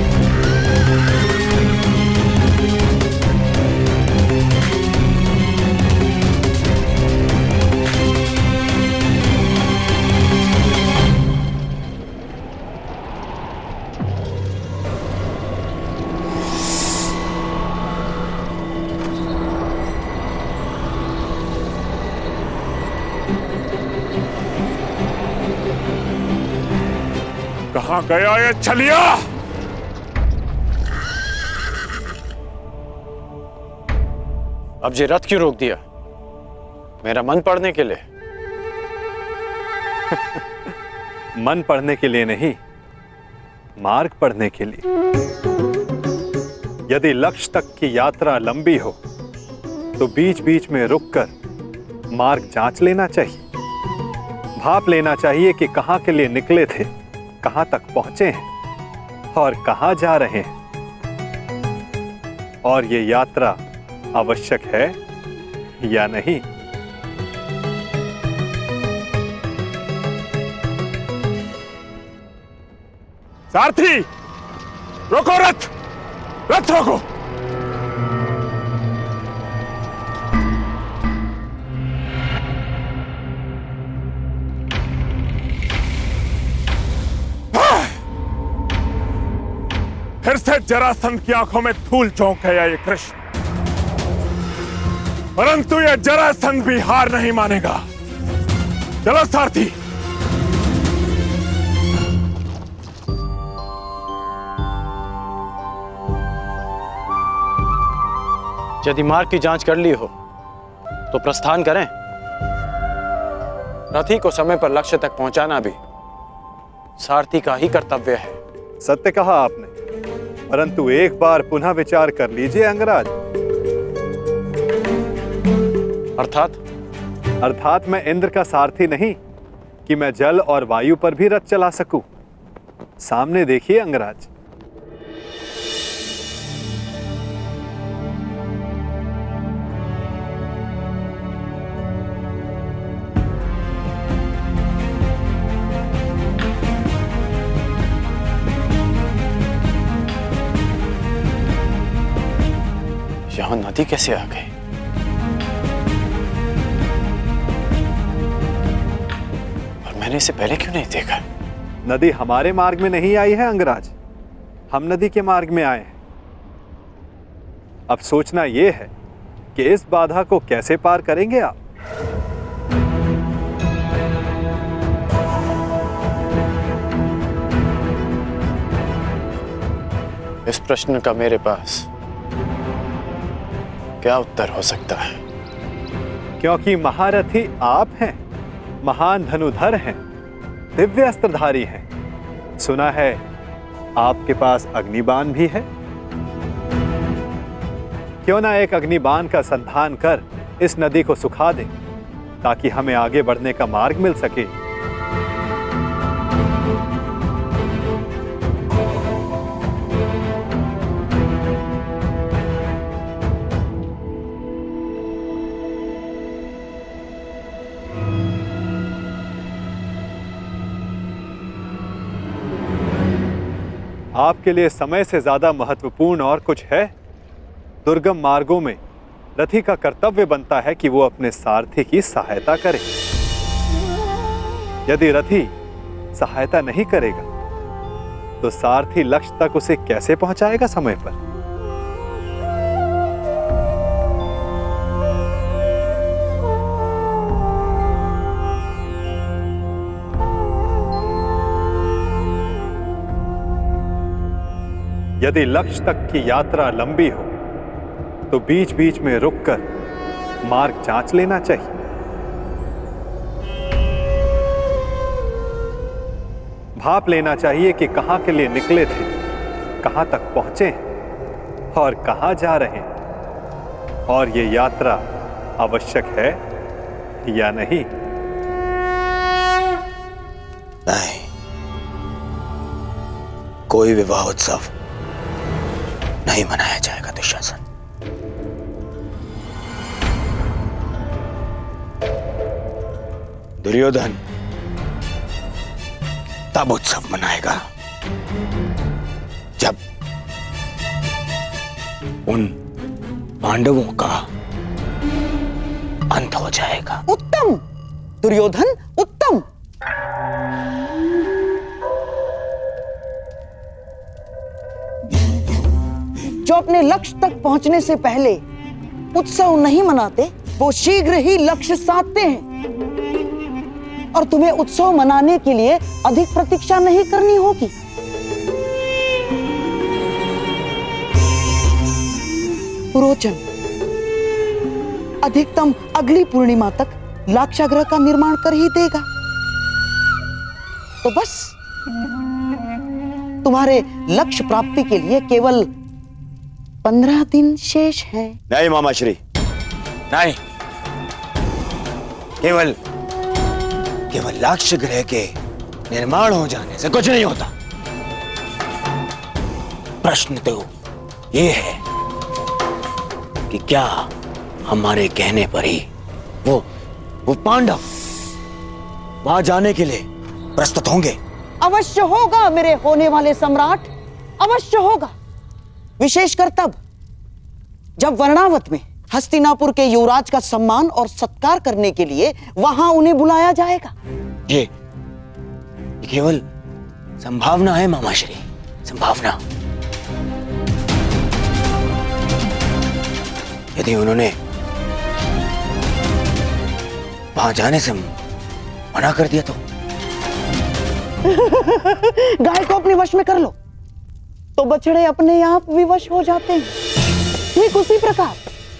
कहां गया ये छलिया? अब ये रथ क्यों रोक दिया? मेरा मन पढ़ने के लिए? मन पढ़ने के लिए नहीं, मार्ग पढ़ने के लिए। यदि लक्ष्य तक की यात्रा लंबी हो तो बीच बीच में रुककर मार्ग जांच लेना चाहिए। भाप लेना चाहिए कि कहां के लिए निकले थे, कहां तक पहुंचे हैं और कहां जा रहे हैं, और ये यात्रा आवश्यक है या नहीं। सारथी, रोको रथ, रथ रोको। फिर से जरासंध की आंखों में धूल चौंक गया ये कृष्ण, परंतु यह जरासंध भी हार नहीं मानेगा। चलो सारथी। यदि मार्ग की जांच कर ली हो तो प्रस्थान करें। रथी को समय पर लक्ष्य तक पहुंचाना भी सारथी का ही कर्तव्य है। सत्य कहा आपने, परंतु एक बार पुनः विचार कर लीजिए अंगराज। अर्थात मैं इंद्र का सारथी नहीं कि मैं जल और वायु पर भी रथ चला सकूं। सामने देखिए अंगराज। यहाँ नदी कैसे आ गई? और मैंने इसे पहले क्यों नहीं देखा? नदी हमारे मार्ग में नहीं आई है अंगराज, हम नदी के मार्ग में आए हैं। अब सोचना यह है कि इस बाधा को कैसे पार करेंगे आप। इस प्रश्न का मेरे पास क्या उत्तर हो सकता है? क्योंकि महारथी आप हैं, महान धनुधर हैं, दिव्य अस्त्रधारी हैं। सुना है आपके पास अग्निबाण भी है। क्यों ना एक अग्निबाण का संधान कर इस नदी को सुखा दें, ताकि हमें आगे बढ़ने का मार्ग मिल सके। आपके लिए समय से ज्यादा महत्वपूर्ण और कुछ है? दुर्गम मार्गों में रथी का कर्तव्य बनता है कि वो अपने सारथी की सहायता करे। यदि रथी सहायता नहीं करेगा तो सारथी लक्ष्य तक उसे कैसे पहुंचाएगा समय पर? यदि लक्ष्य तक की यात्रा लंबी हो तो बीच बीच में रुककर मार्ग जांच लेना चाहिए। भाप लेना चाहिए कि कहां के लिए निकले थे, कहां तक पहुंचे हैं और कहां जा रहे हैं, और ये यात्रा आवश्यक है या नहीं। नहीं, कोई विवाह उत्सव नहीं मनाया जाएगा दुशासन। दुर्योधन तब उत्सव मनाएगा जब उन पांडवों का अंत हो जाएगा। उत्तम दुर्योधन, उत्तम। जो अपने लक्ष्य तक पहुंचने से पहले उत्सव नहीं मनाते, वो शीघ्र ही लक्ष्य साधते हैं। और तुम्हें उत्सव मनाने के लिए अधिक प्रतीक्षा नहीं करनी होगी। पुरोचन अधिकतम अगली पूर्णिमा तक लाक्षागृह का निर्माण कर ही देगा। तो बस तुम्हारे लक्ष्य प्राप्ति के लिए केवल 15 दिन शेष हैं। नहीं मामाश्री, नहीं। केवल लाक्ष गृह के निर्माण हो जाने से कुछ नहीं होता। प्रश्न तो ये है कि क्या हमारे कहने पर ही वो पांडव वहां जाने के लिए प्रस्तुत होंगे? अवश्य होगा मेरे होने वाले सम्राट, अवश्य होगा। विशेषकर तब जब वर्णावत में हस्तिनापुर के युवराज का सम्मान और सत्कार करने के लिए वहां उन्हें बुलाया जाएगा। ये केवल संभावना है मामाश्री, संभावना। यदि उन्होंने वहां जाने से मना कर दिया तो गाय को अपने वश में कर लो तो बछड़े अपने आप विवश हो जाते हैं। ठीक उसी प्रकार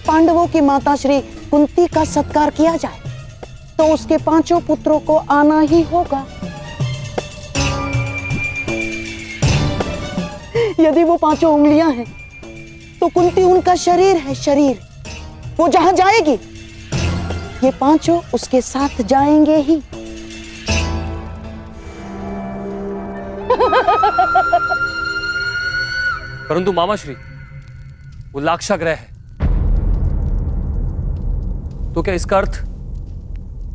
पांडवों की माता श्री कुंती का सत्कार किया जाए तो उसके 5 पुत्रों को आना ही होगा। यदि वो 5 उंगलियां हैं तो कुंती उनका शरीर है, शरीर। वो जहां जाएगी ये 5 उसके साथ जाएंगे ही। परंतु मामाश्री, वो लाक्षागृह है, तो क्या इसका अर्थ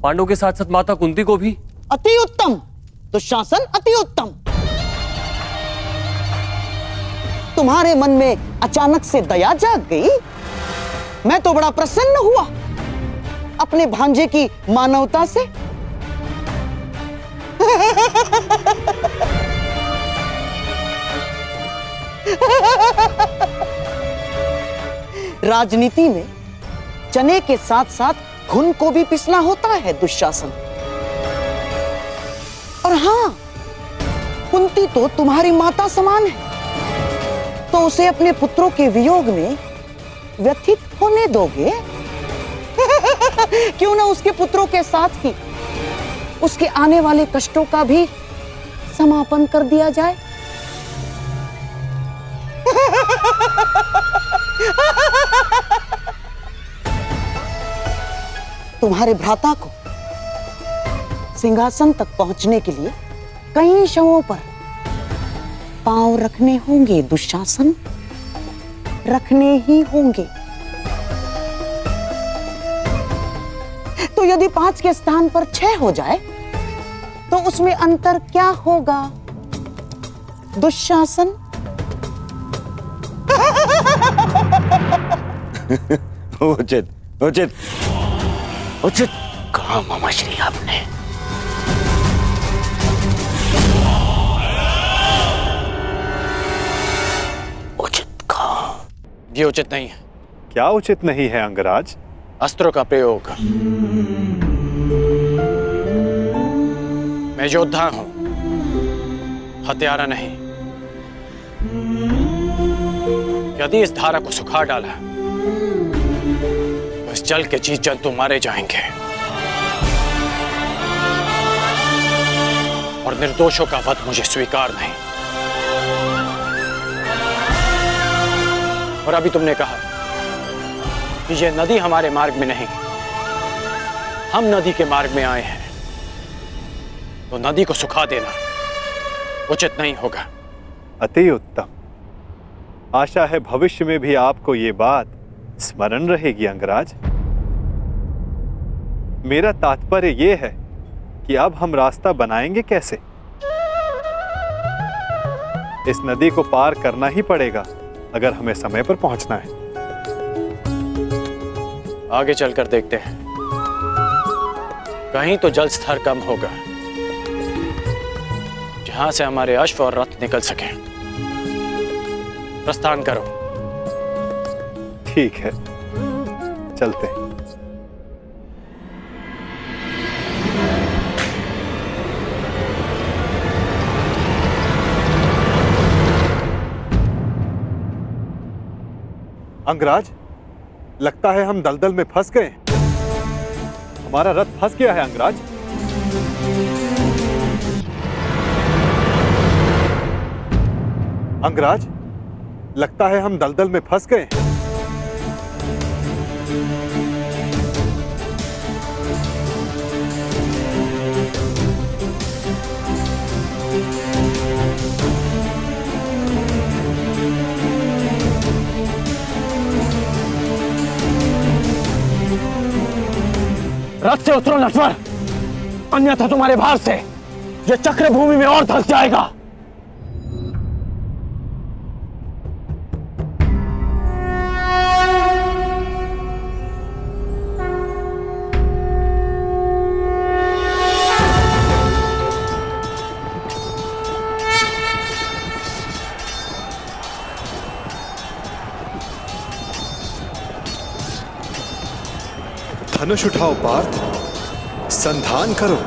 पांडवों के साथ साथ माता कुंती को भी? अति उत्तम दुशासन, अति उत्तम। तुम्हारे मन में अचानक से दया जाग गई, मैं तो बड़ा प्रसन्न हुआ अपने भांजे की मानवता से। राजनीति में चने के साथ साथ घुन को भी पिसना होता है दुशासन। और हां, कुंती तो तुम्हारी माता समान है, तो उसे अपने पुत्रों के वियोग में व्यथित होने दोगे? क्यों ना उसके पुत्रों के साथ ही उसके आने वाले कष्टों का भी समापन कर दिया जाए। तुम्हारे भ्राता को सिंहासन तक पहुंचने के लिए कई शवों पर पांव रखने होंगे दुशासन, रखने ही होंगे। तो यदि 5 के स्थान पर 6 हो जाए तो उसमें अंतर क्या होगा दुशासन? उचित उचित उचित कहा मामा श्री आपने। उचित कहा। ये उचित नहीं है। क्या उचित नहीं है अंगराज? अस्त्रों का प्रयोग। मैं योद्धा हूं, हत्यारा नहीं। यदि इस धारा को सुखा डाला तो इस जल के जीव जंतु मारे जाएंगे और निर्दोषों का वध मुझे स्वीकार नहीं। और अभी तुमने कहा कि यह नदी हमारे मार्ग में नहीं, हम नदी के मार्ग में आए हैं, तो नदी को सुखा देना उचित नहीं होगा। अति उत्तम। आशा है भविष्य में भी आपको ये बात स्मरण रहेगी अंगराज। मेरा तात्पर्य ये है कि अब हम रास्ता बनाएंगे कैसे? इस नदी को पार करना ही पड़ेगा अगर हमें समय पर पहुंचना है। आगे चलकर देखते हैं, कहीं तो जल स्तर कम होगा जहां से हमारे अश्व और रथ निकल सके। प्रस्थान करो। ठीक है, चलते हैं। अंगराज, लगता है हम दलदल में फंस गए। हमारा रथ फंस गया है अंगराज। अंगराज, लगता है हम दलदल में फंस गए। रथ से उतरो नटवर, अन्यथा तुम्हारे भार से यह चक्र भूमि में और धंस जाएगा। धनुष उठाओ पार्थ, संधान करो।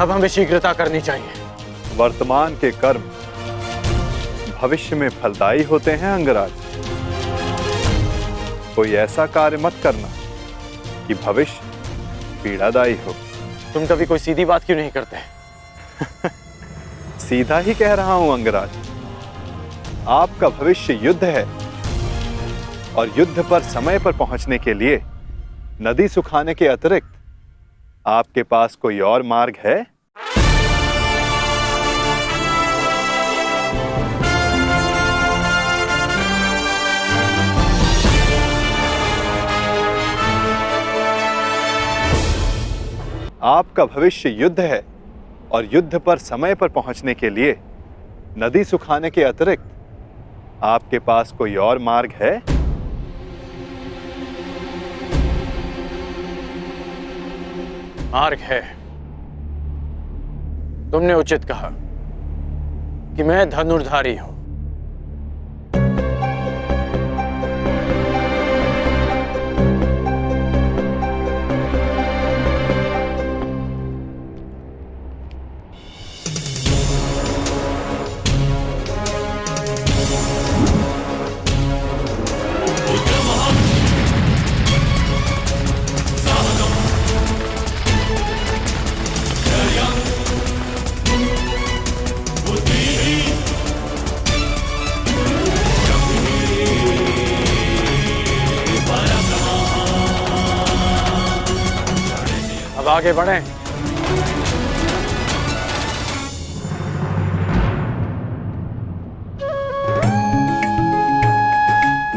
अब हमें शीघ्रता करनी चाहिए। वर्तमान के कर्म भविष्य में फलदायी होते हैं अंगराज। कोई ऐसा कार्य मत करना कि भविष्य पीड़ादायी हो। तुम कभी कोई सीधी बात क्यों नहीं करते? सीधा ही कह रहा हूं अंगराज। आपका भविष्य युद्ध है और युद्ध पर समय पर पहुंचने के लिए नदी सुखाने के अतिरिक्त आपके पास कोई और मार्ग है? आपका भविष्य युद्ध है और युद्ध पर समय पर पहुंचने के लिए नदी सुखाने के अतिरिक्त आपके पास कोई और मार्ग है? मार्ग है। तुमने उचित कहा कि मैं धनुर्धारी हूं। अब आगे बढ़ें।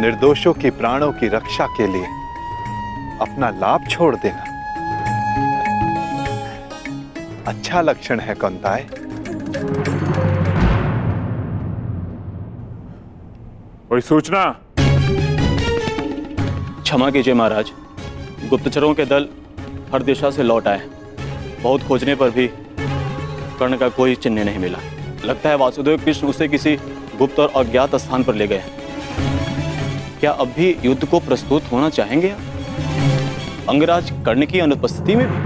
निर्दोषों की प्राणों की रक्षा के लिए अपना लाभ छोड़ देना अच्छा लक्षण है कौंताय। कोई सूचना? क्षमा कीजिए महाराज, गुप्तचरों के दल हर दिशा से लौट आए। बहुत खोजने पर भी कर्ण का कोई चिन्ह नहीं मिला। लगता है वासुदेव कृष्ण उसे किसी गुप्त और अज्ञात स्थान पर ले गए। क्या अब भी युद्ध को प्रस्तुत होना चाहेंगे अंगराज कर्ण की अनुपस्थिति में भी?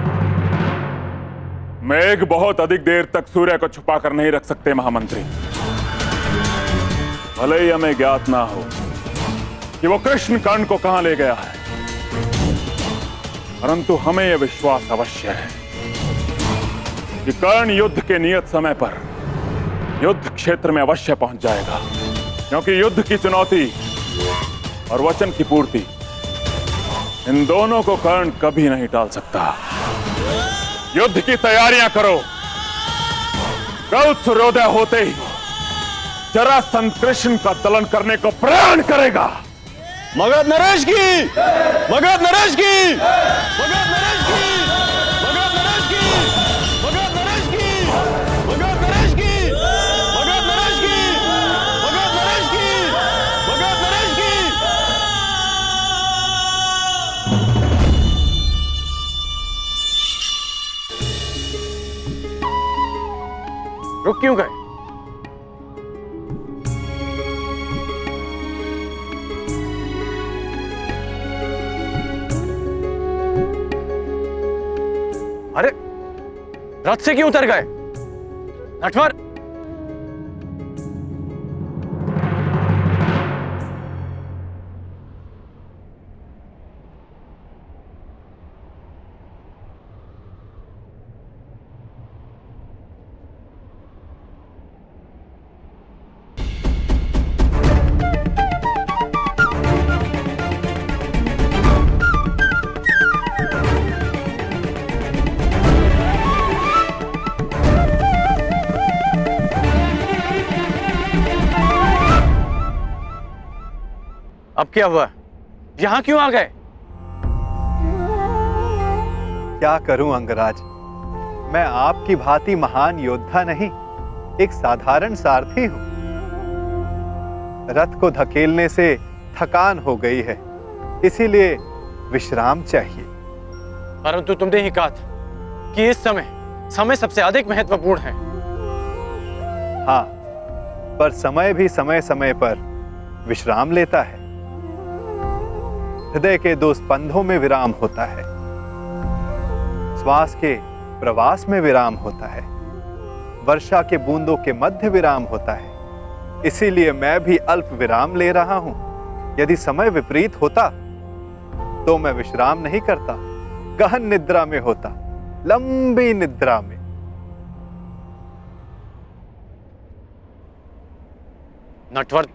मेघ बहुत अधिक देर तक सूर्य को छुपा कर नहीं रख सकते महामंत्री। भले ही हमें ज्ञात ना हो कि वो कृष्ण कर्ण को कहां ले गया है, परंतु हमें यह विश्वास अवश्य है कि कर्ण युद्ध के नियत समय पर युद्ध क्षेत्र में अवश्य पहुंच जाएगा, क्योंकि युद्ध की चुनौती और वचन की पूर्ति, इन दोनों को कर्ण कभी नहीं टाल सकता। युद्ध की तैयारियां करो। कल सूर्योदय होते ही जरासंध कृष्ण का दलन करने को प्रण करेगा। मगध नरेश की! मगध नरेश की! मगध नरेश की! मगध नरेश की! मगध नरेश की! मगध नरेश की! मगध नरेश की! मगध नरेश की! मगध नरेश की! रुक क्यों गए? अरे रथ से क्यों उतर गए? नटवर! अब क्या हुआ? यहां क्यों आ गए? क्या करूं अंगराज, मैं आपकी भांति महान योद्धा नहीं, एक साधारण सारथी हूं। रथ को धकेलने से थकान हो गई है, इसीलिए विश्राम चाहिए। परंतु तुमने ही कहा था कि इस समय सबसे अधिक महत्वपूर्ण है। हाँ, पर समय भी समय समय पर विश्राम लेता है। हृदय के दो स्पंदों में विराम होता है। श्वास के प्रवास में विराम होता है, वर्षा के बूंदों के मध्य विराम होता है। इसीलिए मैं भी अल्प विराम ले रहा हूं। यदि समय विपरीत होता तो मैं विश्राम नहीं करता, गहन निद्रा में होता, लंबी निद्रा में। नटवर